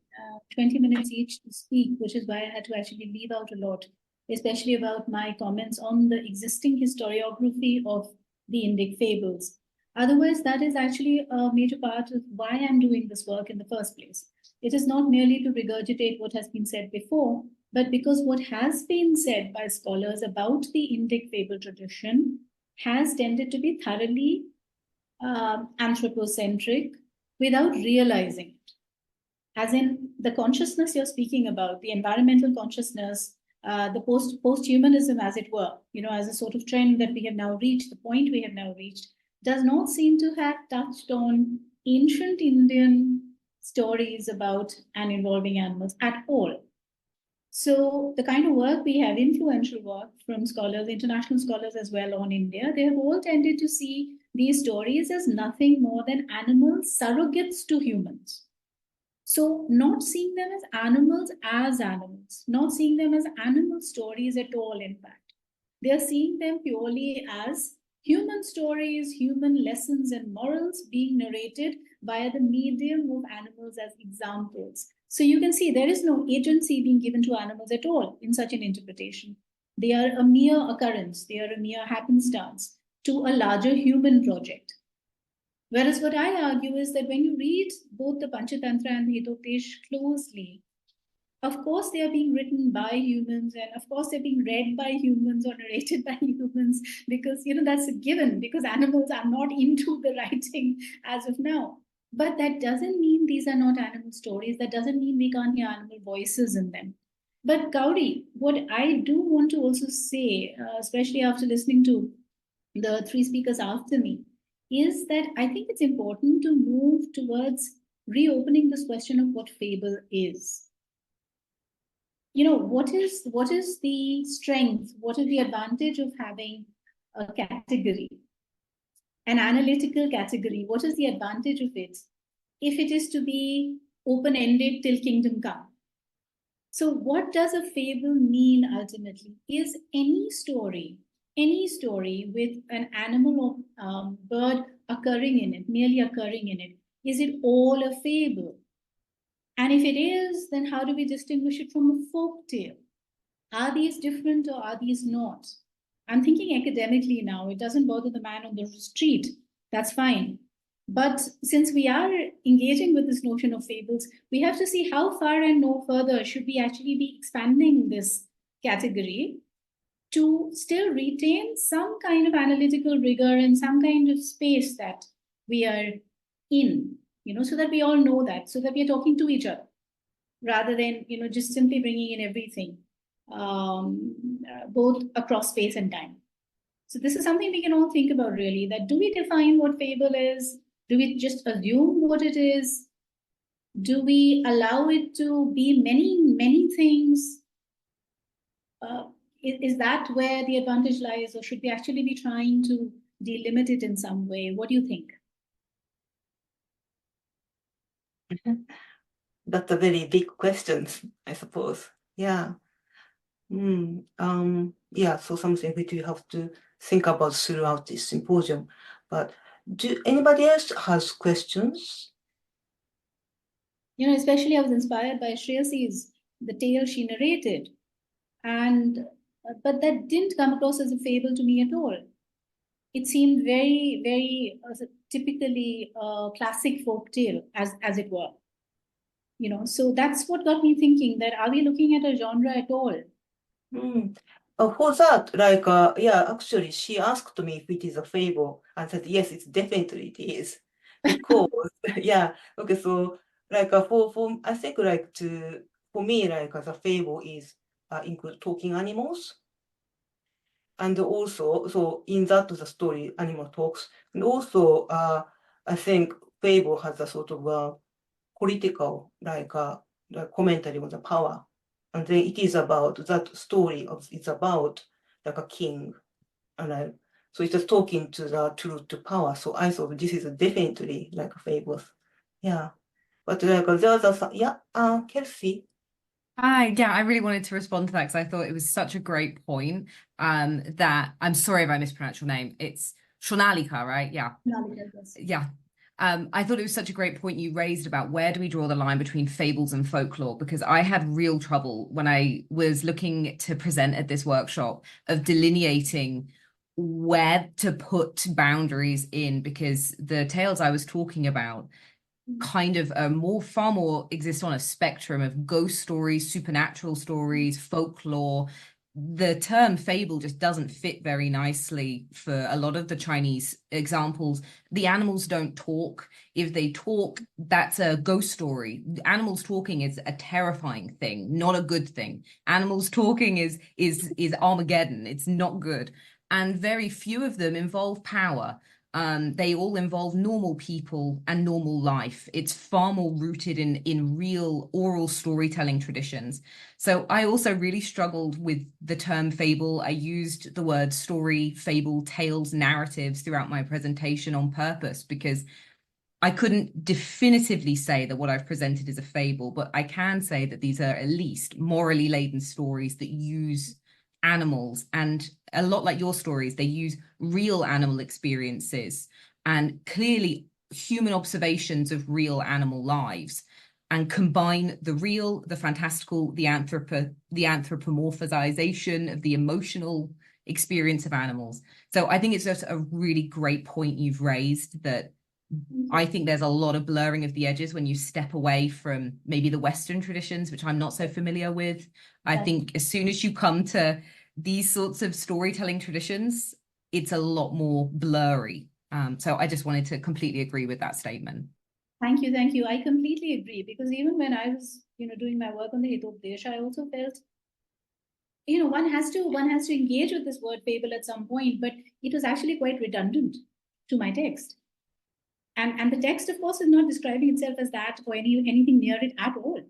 20 minutes each to speak, which is why I had to actually leave out a lot, especially about my comments on the existing historiography of the Indic fables. Otherwise, that is actually a major part of why I'm doing this work in the first place. It is not merely to regurgitate what has been said before, but because what has been said by scholars about the Indic fable tradition has tended to be thoroughly anthropocentric without realizing it. As in the consciousness you're speaking about, the environmental consciousness, the post-humanism, as it were, as a sort of trend that we have now reached, the point we have now reached, does not seem to have touched on ancient Indian stories about and involving animals at all. So the kind of work we have, influential work from scholars, international scholars as well on India, they have all tended to see these stories as nothing more than animal surrogates to humans. So not seeing them as animals, not seeing them as animal stories at all, in fact. They are seeing them purely as human stories, human lessons and morals being narrated via the medium of animals as examples. So you can see there is no agency being given to animals at all in such an interpretation. They are a mere occurrence, they are a mere happenstance to a larger human project. Whereas what I argue is that when you read both the Panchatantra and the Hitopadesh closely, of course they are being written by humans, and of course they're being read by humans or narrated by humans, because that's a given, because animals are not into the writing as of now. But that doesn't mean these are not animal stories. That doesn't mean we can't hear animal voices in them. But Kaori, what I do want to also say, especially after listening to the three speakers after me, is that I think it's important to move towards reopening this question of what fable is. What is the strength, what is the advantage of having a category, an analytical category? What is the advantage of it if it is to be open-ended till kingdom come? So what does a fable mean ultimately? Is any story with an animal or bird occurring in it, merely occurring in it, is it all a fable? And if it is, then how do we distinguish it from a folk tale? Are these different or are these not? I'm thinking academically now. It doesn't bother the man on the street. That's fine. But since we are engaging with this notion of fables, we have to see how far and no further should we actually be expanding this category to still retain some kind of analytical rigor and some kind of space that we are in, so that we all know that, so that we are talking to each other, rather than, just simply bringing in everything, both across space and time. So this is something we can all think about, really, that do we define what fable is? Do we just assume what it is? Do we allow it to be many, many things? Is that where the advantage lies, or should we actually be trying to delimit it in some way? What do you think? That's a very big question, I suppose. Yeah. Yeah, so something which you have to think about throughout this symposium. But do anybody else has questions? Especially I was inspired by Shreyasi's, the tale she narrated. But that didn't come across as a fable to me at all. It seemed very, very typically classic folk tale, as it were. So that's what got me thinking, that are we looking at a genre at all? For that, yeah, actually, she asked me if it is a fable, and said, yes, it's definitely it is. Because, yeah, okay, so, for I think, for me, as a fable is include talking animals. And also, so in that, the story, animal talks. And also, I think fable has a sort of political, commentary on the power. And then it is about that story it's about like a king. And so it's just talking to the truth to power. So I thought this is definitely like a fables. Yeah. But there's a, Kelsey. Hi, yeah, I really wanted to respond to that because I thought it was such a great point. That I'm sorry if I mispronounced your name. It's Shonaleeka, right? Yeah. Shonaleeka, yes. Yeah. I thought it was such a great point you raised about where do we draw the line between fables and folklore, because I had real trouble when I was looking to present at this workshop of delineating where to put boundaries in, because the tales I was talking about kind of far more exist on a spectrum of ghost stories, supernatural stories, folklore. The term fable just doesn't fit very nicely for a lot of the Chinese examples. The animals don't talk. If they talk, that's a ghost story. Animals talking is a terrifying thing, not a good thing. Animals talking is Armageddon. It's not good. And very few of them involve power. They all involve normal people and normal life. It's far more rooted in real oral storytelling traditions. So I also really struggled with the term fable. I used the word story, fable, tales, narratives throughout my presentation on purpose, because I couldn't definitively say that what I've presented is a fable, but I can say that these are at least morally laden stories that use animals, and a lot like your stories, they use real animal experiences and clearly human observations of real animal lives, and combine the real, the fantastical, the anthropomorphization of the emotional experience of animals. So I think it's just a really great point you've raised, that I think there's a lot of blurring of the edges when you step away from maybe the Western traditions, which I'm not so familiar with. I think as soon as you come to these sorts of storytelling traditions, it's a lot more blurry. So I just wanted to completely agree with that statement. Thank you. I completely agree, because even when I was, doing my work on the Hitopdesh, I also felt, one has to engage with this word fable at some point, but it was actually quite redundant to my text. And the text, of course, is not describing itself as that or anything near it at all.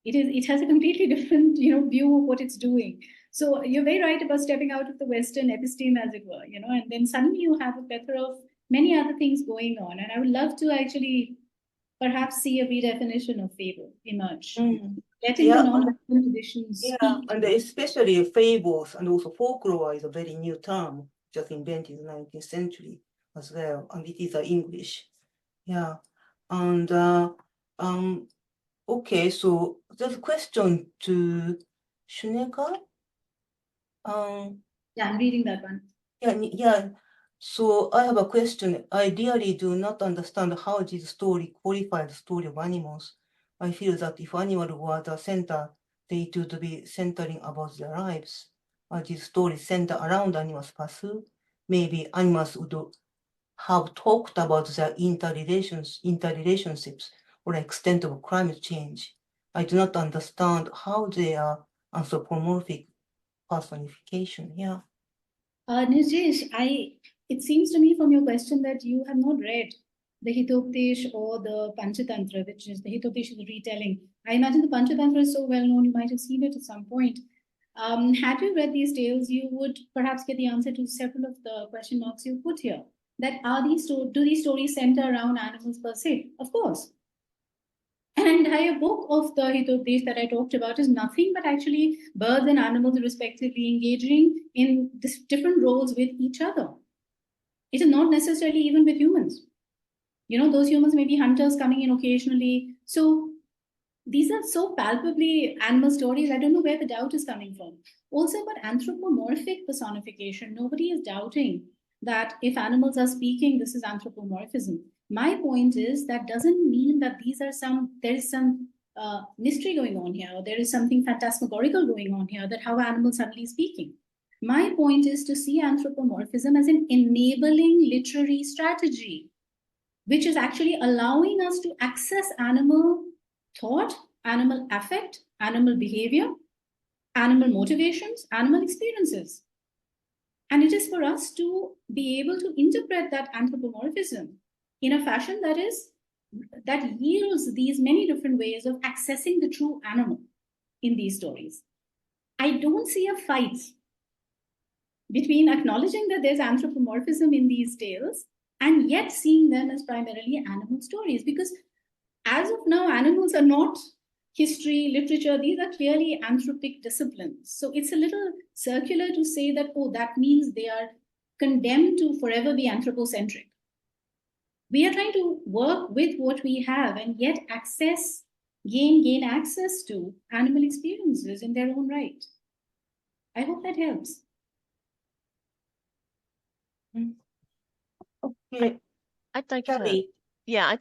It has a completely different, view of what it's doing. So you're very right about stepping out of the Western episteme, as it were, and then suddenly you have a plethora of many other things going on. And I would love to actually perhaps see a redefinition of fable emerge. Letting the non-Western traditions speak. And especially fables and also folklore is a very new term, just invented in the 19th century as well, and it is English. Yeah. And okay, so there's a question to Shonaleeka. Yeah, I'm reading that one. Yeah. So I have a question. I really do not understand how this story qualifies the story of animals. I feel that if animals were the center, they would be centering about their lives. these stories center around animals' pursue, maybe animals would have talked about their interrelationships or extent of climate change. I do not understand how they are anthropomorphic personification. Yeah. Nijesh, it seems to me from your question that you have not read the Hitopdesh or the Panchatantra, which is the Hitopdesh is a retelling. I imagine the Panchatantra is so well known, you might have seen it at some point. Had you read these tales, you would perhaps get the answer to several of the question marks you put here. That do these stories center around animals per se? Of course. An entire book of the Hitopdesh that I talked about is nothing but actually birds and animals respectively engaging in different roles with each other. It is not necessarily even with humans. You know, those humans may be hunters coming in occasionally. So these are so palpably animal stories. I don't know where the doubt is coming from. Also about anthropomorphic personification. Nobody is doubting that if animals are speaking, this is anthropomorphism. My point is that doesn't mean that there is some mystery going on here, or there is something phantasmagorical going on here, that how are animals suddenly speaking. My point is to see anthropomorphism as an enabling literary strategy, which is actually allowing us to access animal thought, animal affect, animal behavior, animal motivations, animal experiences. And it is for us to be able to interpret that anthropomorphism in a fashion that yields these many different ways of accessing the true animal in these stories. I don't see a fight between acknowledging that there's anthropomorphism in these tales and yet seeing them as primarily animal stories, because as of now, animals are not history, literature, these are clearly anthropic disciplines. So it's a little circular to say that, oh, that means they are condemned to forever be anthropocentric. We are trying to work with what we have and yet gain access to animal experiences in their own right. I hope that helps. Okay. I'd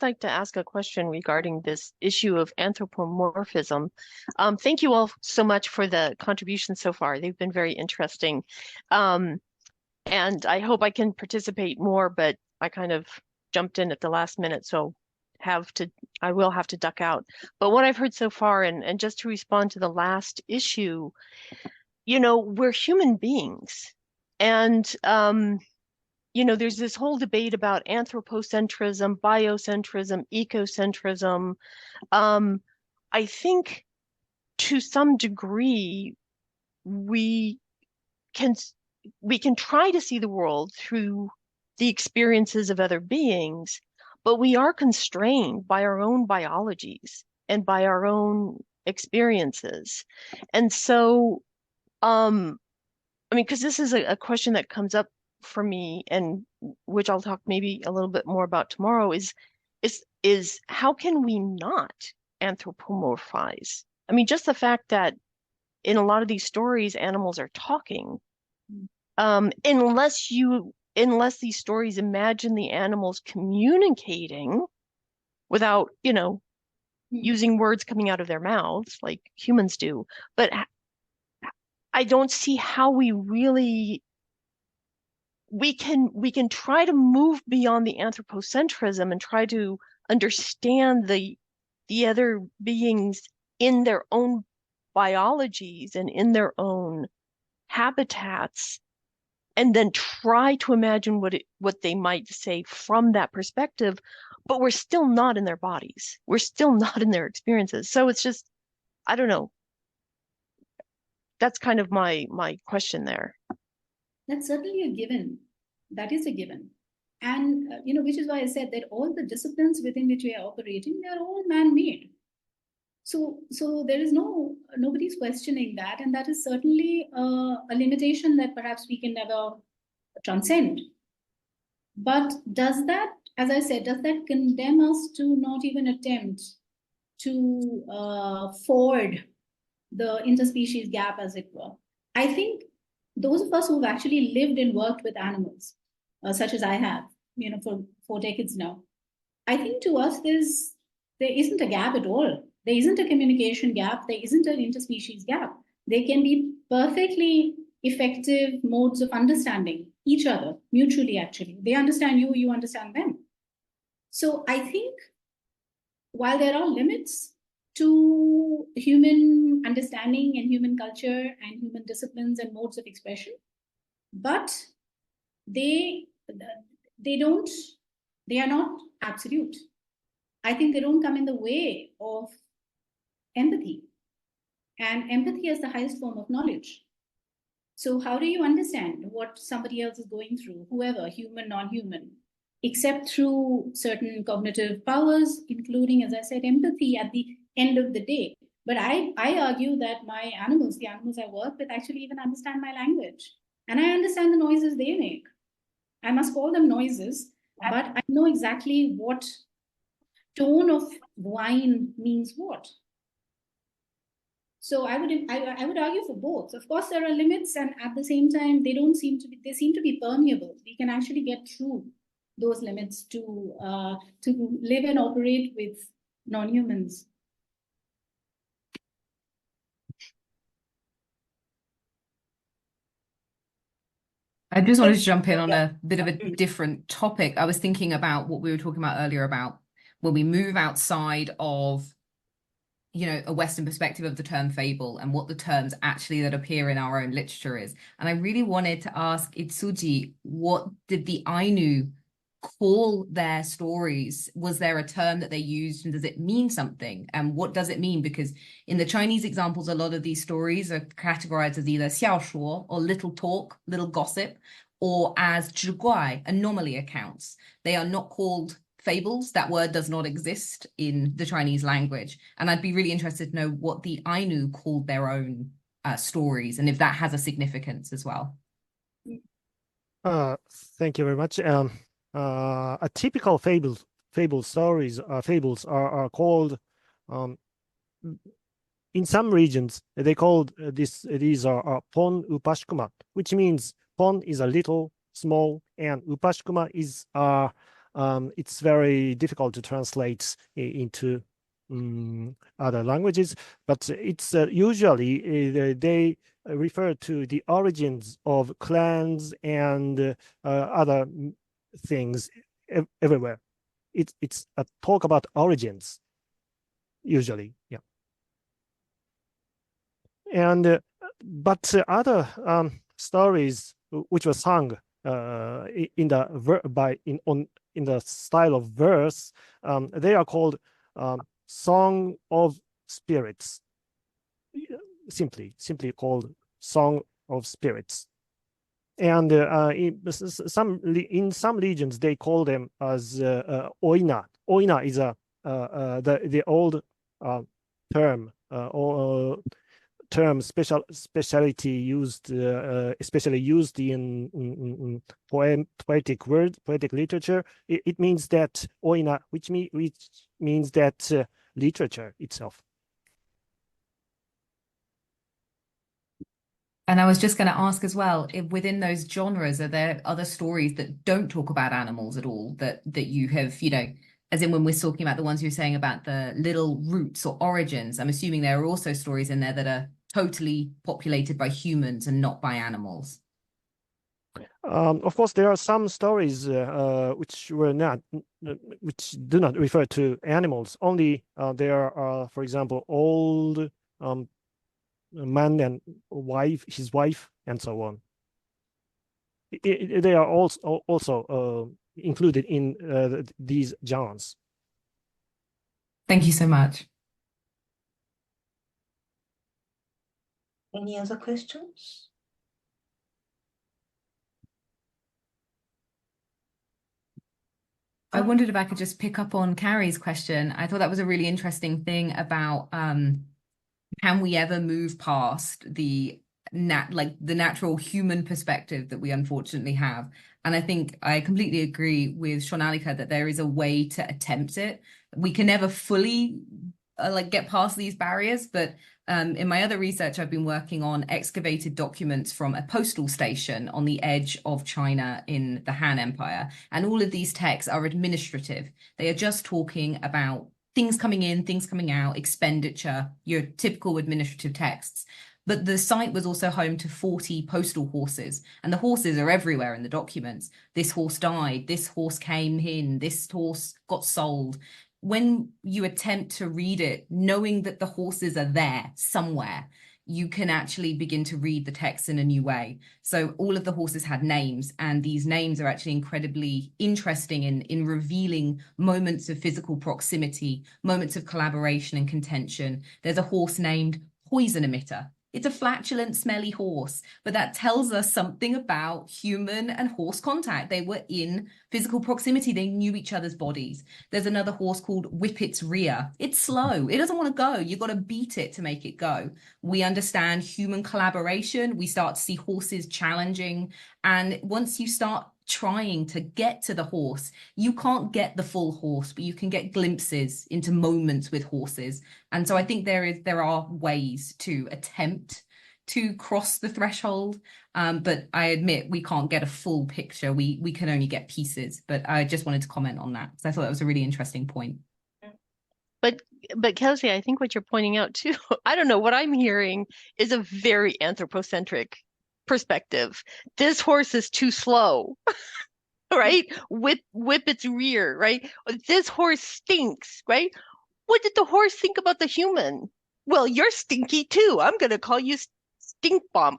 like to ask a question regarding this issue of anthropomorphism. Thank you all so much for the contributions so far. They've been very interesting. And I hope I can participate more, but I kind of jumped in at the last minute, so I will have to duck out. But what I've heard so far, and just to respond to the last issue, you know, we're human beings. And you know, there's this whole debate about anthropocentrism, biocentrism, ecocentrism. I think to some degree, we can try to see the world through the experiences of other beings, but we are constrained by our own biologies and by our own experiences. And so, I mean, because this is a question that comes up for me, and which I'll talk maybe a little bit more about tomorrow, is how can we not anthropomorphize? I mean, just the fact that in a lot of these stories, animals are talking, unless these stories imagine the animals communicating without, you know, using words coming out of their mouths like humans do. But I don't see how we can try to move beyond the anthropocentrism and try to understand the other beings in their own biologies and in their own habitats, and then try to imagine what they might say from that perspective, but we're still not in their bodies. We're still not in their experiences. So it's just, I don't know. That's kind of my question there. That's certainly a given. That is a given. And, you know, which is why I said that all the disciplines within which we are operating, they are all man-made. So there is nobody's questioning that. And that is certainly a limitation that perhaps we can never transcend. But does that, as I said, does that condemn us to not even attempt to ford the interspecies gap, as it were? I think those of us who've actually lived and worked with animals, such as I have, you know, for 4 decades now, I think to us there isn't a gap at all. There isn't a communication gap. There isn't an interspecies gap. They can be perfectly effective modes of understanding each other mutually, actually. They understand you, you understand them. So I think while there are limits to human understanding and human culture and human disciplines and modes of expression, but they are not absolute. I think they don't come in the way of empathy. And empathy is the highest form of knowledge. So how do you understand what somebody else is going through, whoever, human, non-human, except through certain cognitive powers, including, as I said, empathy at the end of the day. But I argue that my animals, the animals I work with, actually even understand my language. And I understand the noises they make. I must call them noises, but I know exactly what tone of whine means what. So I would argue for both. Of course, there are limits, and at the same time, they seem to be permeable. We can actually get through those limits to live and operate with non-humans. I just wanted to jump in on a bit of a different topic. I was thinking about what we were talking about earlier about when we move outside of, you know, a Western perspective of the term fable and what the terms actually that appear in our own literature is. And I really wanted to ask Itsuji, what did the Ainu call their stories? Was there a term that they used, and does it mean something? And what does it mean? Because in the Chinese examples, a lot of these stories are categorized as either xiaoshuo or little talk, little gossip, or as zhiguai, anomaly accounts. They are not called fables. That word does not exist in the Chinese language. And I'd be really interested to know what the Ainu called their own stories, and if that has a significance as well. Thank you very much. A typical fable stories fables are called in some regions they called these are pon upashkuma, which means pon is a little small and upashkuma is it's very difficult to translate into other languages, but it's usually they refer to the origins of clans and other things everywhere. It's a talk about origins usually, yeah. And but other stories which were sung in the style of verse, they are called Song of Spirits. Simply called Song of Spirits. And in some regions they call them as oina. Oina is the old term or term speciality used especially used in poetic literature. It means that oina, which means that literature itself. And I was just going to ask as well, if within those genres, are there other stories that don't talk about animals at all that you have, you know, as in when we're talking about the ones you're saying about the little roots or origins, I'm assuming there are also stories in there that are totally populated by humans and not by animals. Of course, there are some stories which do not refer to animals. Only there are, for example, old man and his wife, and so on. They are also included in these genres. Thank you so much. Any other questions? I wondered if I could just pick up on Carrie's question. I thought that was a really interesting thing about can we ever move past the natural human perspective that we unfortunately have? And I think I completely agree with Shonaleeka that there is a way to attempt it. We can never fully get past these barriers, but in my other research, I've been working on excavated documents from a postal station on the edge of China in the Han Empire. And all of these texts are administrative. They are just talking about things coming in, things coming out, expenditure, your typical administrative texts. But the site was also home to 40 postal horses, and the horses are everywhere in the documents. This horse died, this horse came in, this horse got sold. When you attempt to read it, knowing that the horses are there somewhere, you can actually begin to read the text in a new way. So all of the horses had names, and these names are actually incredibly interesting in revealing moments of physical proximity, moments of collaboration and contention. There's a horse named Poison Emitter. It's a flatulent, smelly horse, but that tells us something about human and horse contact. They were in physical proximity. They knew each other's bodies. There's another horse called Whip Its Rear. It's slow. It doesn't want to go. You've got to beat it to make it go. We understand human collaboration. We start to see horses challenging. And once you start trying to get to the horse, you can't get the full horse, but you can get glimpses into moments with horses. And so I think there are ways to attempt to cross the threshold, but I admit we can't get a full picture. We can only get pieces. But I just wanted to comment on that because I thought that was a really interesting point. But Kelsey, I think what you're pointing out too, I don't know, what I'm hearing is a very anthropocentric perspective. This horse is too slow, right? Whip its rear, right? This horse stinks, right? What did the horse think about the human? Well, you're stinky too. I'm going to call you stink bomb.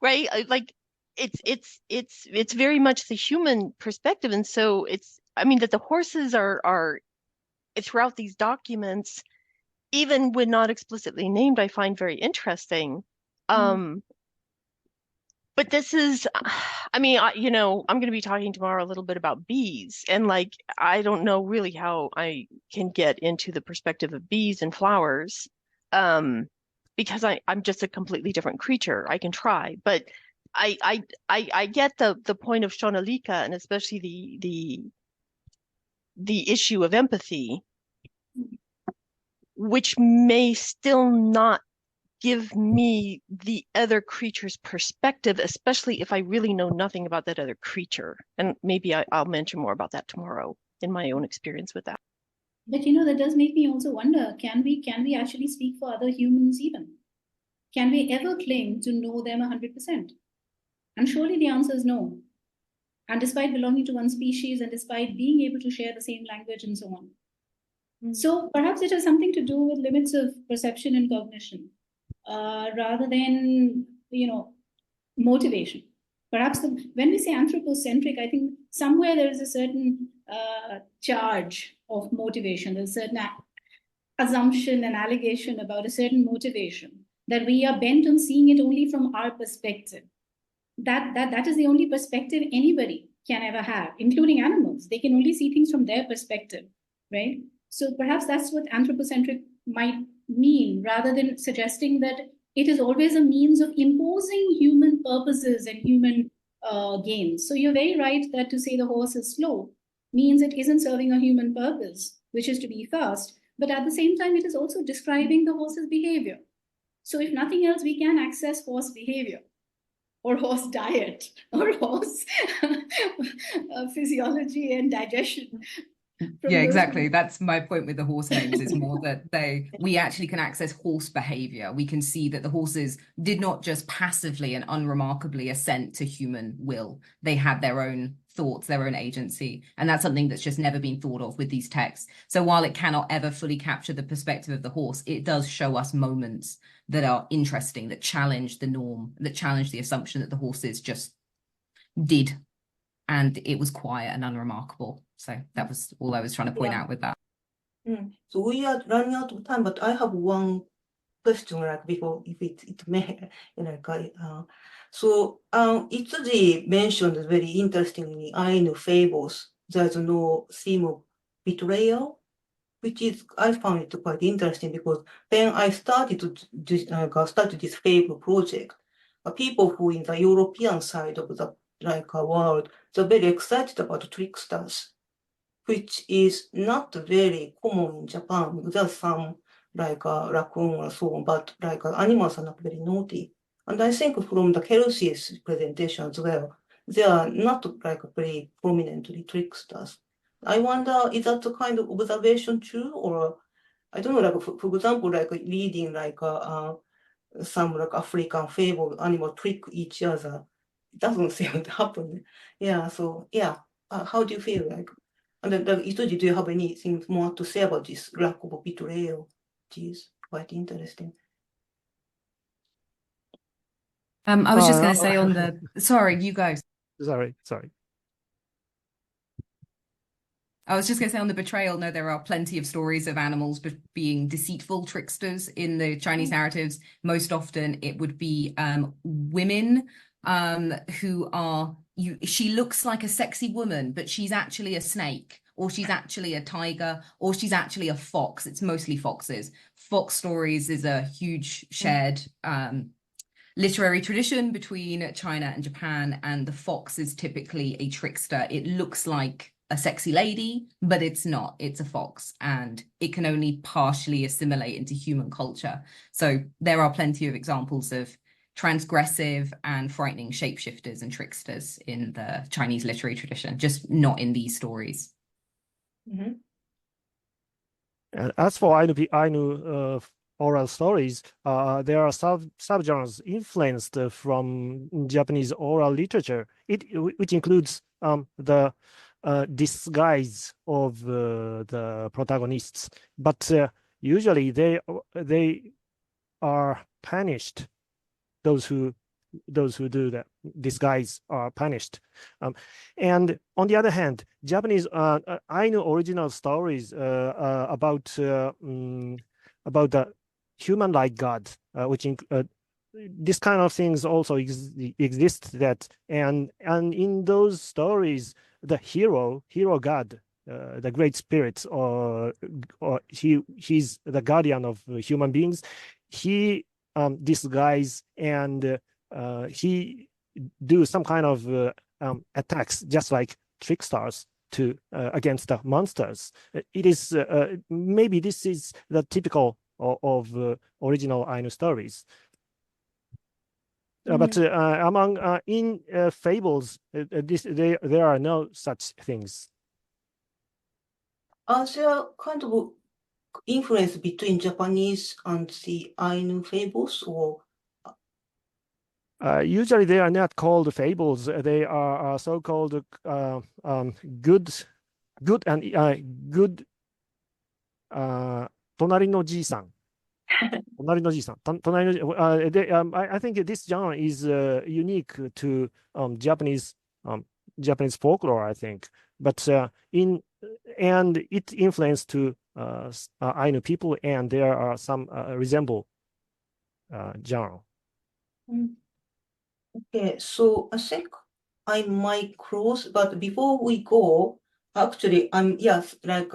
Like it's very much the human perspective. And so I mean that the horses are throughout these documents, even when not explicitly named, I find very interesting. But this is, I mean, I'm going to be talking tomorrow a little bit about bees, and like, I don't know really how I can get into the perspective of bees and flowers, because I'm just a completely different creature. I can try, but I get the point of Shonaleeka, and especially the issue of empathy, which may still not give me the other creature's perspective, especially if I really know nothing about that other creature. And maybe I'll mention more about that tomorrow in my own experience with that. But that does make me also wonder, can we actually speak for other humans even? Can we ever claim to know them 100%? And surely the answer is no. And despite belonging to one species and despite being able to share the same language and so on. So perhaps it has something to do with limits of perception and cognition. Rather than, motivation. Perhaps when we say anthropocentric, I think somewhere there is a certain charge of motivation. There's a certain assumption and allegation about a certain motivation that we are bent on seeing it only from our perspective. That is the only perspective anybody can ever have, including animals. They can only see things from their perspective, right? So perhaps that's what anthropocentric might mean, rather than suggesting that it is always a means of imposing human purposes and human gains. So you're very right that to say the horse is slow means it isn't serving a human purpose, which is to be fast, but at the same time, it is also describing the horse's behavior. So if nothing else, we can access horse behavior or horse diet or horse physiology and digestion. Yeah, exactly. That's my point with the horse names, is more that we actually can access horse behavior. We can see that the horses did not just passively and unremarkably assent to human will. They had their own thoughts, their own agency. And that's something that's just never been thought of with these texts. So while it cannot ever fully capture the perspective of the horse, it does show us moments that are interesting, that challenge the norm, that challenge the assumption that the horses just did. And it was quiet and unremarkable. So that was all I was trying to point out with that. So we are running out of time, but I have one question, like before, if it may, so Itsuji mentioned very interestingly, Ainu fables, there's no theme of betrayal, which is, I found it quite interesting, because when I started this fable project, people who in the European side of the world, they're very excited about tricksters, which is not very common in Japan. There's some raccoon or so on, but animals are not very naughty. And I think from the Kelsey's presentation as well, they are not very prominently tricksters. I wonder, is that the kind of observation true? Or I don't know, for example, reading some like African fable animal trick each other. It doesn't seem to happen. Yeah, so yeah, how do you feel like? And then, Itsuji, do you have anything more to say about this lack of betrayal? Which is quite interesting. I was just going to say on the, sorry, you go. Sorry. I was just going to say on the betrayal, no, there are plenty of stories of animals being deceitful tricksters in the Chinese narratives. Most often it would be women who are, she looks like a sexy woman, but she's actually a snake, or she's actually a tiger, or she's actually a fox. It's mostly foxes. Fox stories is a huge shared literary tradition between China and Japan, and the fox is typically a trickster. It looks like a sexy lady, but it's not. It's a fox, and it can only partially assimilate into human culture. So there are plenty of examples of transgressive and frightening shapeshifters and tricksters in the Chinese literary tradition, just not in these stories. Mm-hmm. And as for Ainu oral stories, there are subgenres influenced from Japanese oral literature, which includes the disguise of the protagonists, but usually they are punished. Those who do the disguise are punished. And on the other hand, Japanese Ainu original stories about the human-like god, which this kind of things also exist. That and in those stories, the hero god, the great spirit, or he's the guardian of human beings. He disguise and he do some kind of attacks, just like tricksters to against the monsters. It is maybe this is the typical of original Ainu stories. But among in fables, there are no such things. Are there kind of influence between Japanese and the Ainu fables, or? Usually they are not called fables. They are so-called good good 隣のじいさん. 隣のじいさん. I think this genre is unique to Japanese folklore, I think. But and it influenced to Ainu people, and there are some resemble genre. Okay, so I think I might close, but before we go, actually, yes, like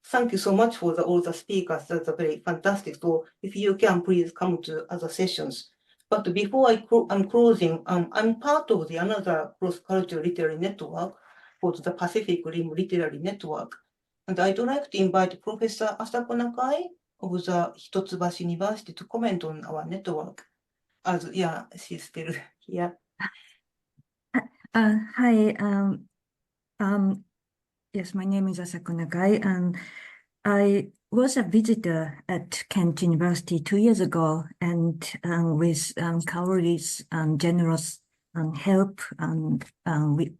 thank you so much for all the speakers. That's very fantastic. So if you can, please come to other sessions. But before I'm closing, I'm part of the another cross-cultural literary network called the Pacific Rim Literary Network. And I'd like to invite Professor Asako Nagai of the Hitotsubashi University to comment on our network. Yeah, she's still here. Hi. Yes, my name is Asako Nagai, and I was a visitor at Kent University 2 years ago, and with Kaori's generous help, we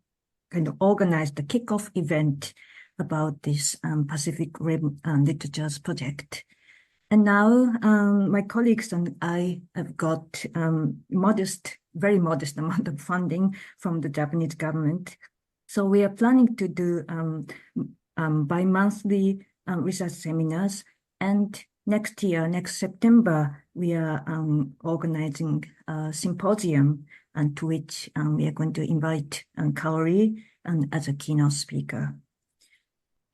kind of organized the kickoff event about this Pacific Rim Literatures project. And now my colleagues and I have got very modest amount of funding from the Japanese government. So we are planning to do bi-monthly research seminars. And next September, we are organizing a symposium, and to which we are going to invite Kaori as a keynote speaker.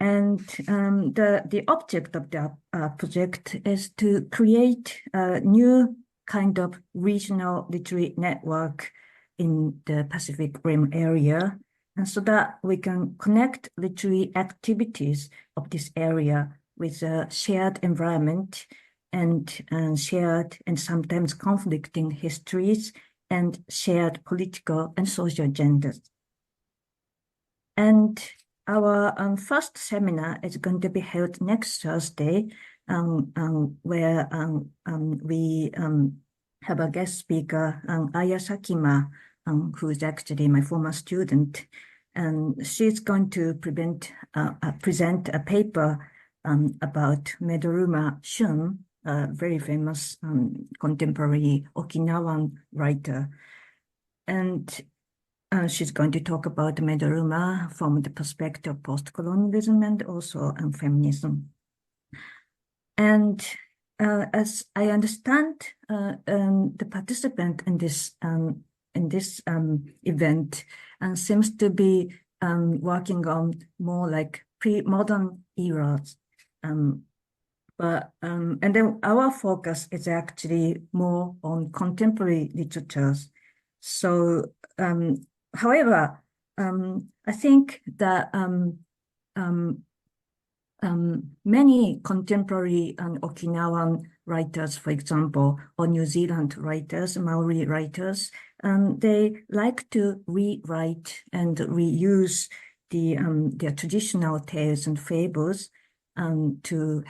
And the object of the project is to create a new kind of regional literary network in the Pacific Rim area, and so that we can connect literary activities of this area with a shared environment and shared and sometimes conflicting histories and shared political and social agendas. And our first seminar is going to be held next Thursday, where we have a guest speaker, Aya Sakima, who is actually my former student. And she's going to present a paper about Medoruma Shun, a very famous contemporary Okinawan writer. And she's going to talk about Medoruma from the perspective of post-colonialism and also feminism. And as I understand, the participant in this event seems to be working on more like pre-modern eras. And then our focus is actually more on contemporary literatures. So, however, I think that many contemporary Okinawan writers, for example, or New Zealand writers, Maori writers, they like to rewrite and reuse their traditional tales and fables to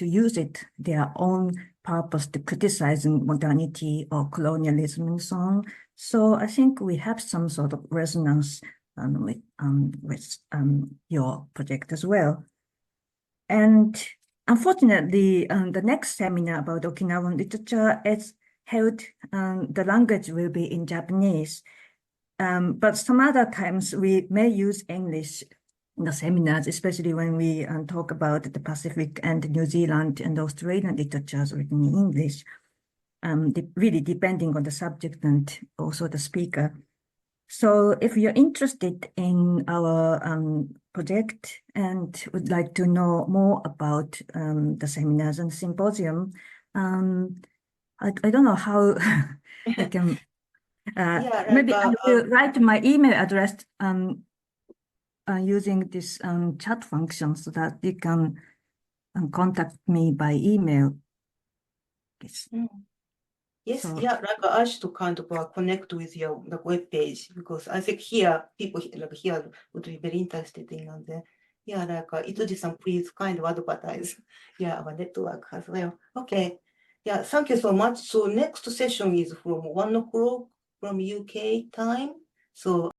use it their own purpose to criticizing modernity or colonialism and so on. So I think we have some sort of resonance with your project as well. And unfortunately, the next seminar about Okinawan literature is held, the language will be in Japanese. But some other times we may use English in the seminars, especially when we talk about the Pacific and New Zealand and Australian literatures written in English, really depending on the subject and also the speaker. So if you're interested in our project and would like to know more about the seminars and symposium, I don't know how I can, maybe I will write my email address using this chat function so that you can contact me by email. Yes. Yes, So- yeah, like I should kind of connect with your web page because I think here people like here would be very interested in and yeah, like Itsuji-san, please kind of advertise our network as well. Okay, yeah, thank you so much. So next session is from 1 o'clock from UK time. So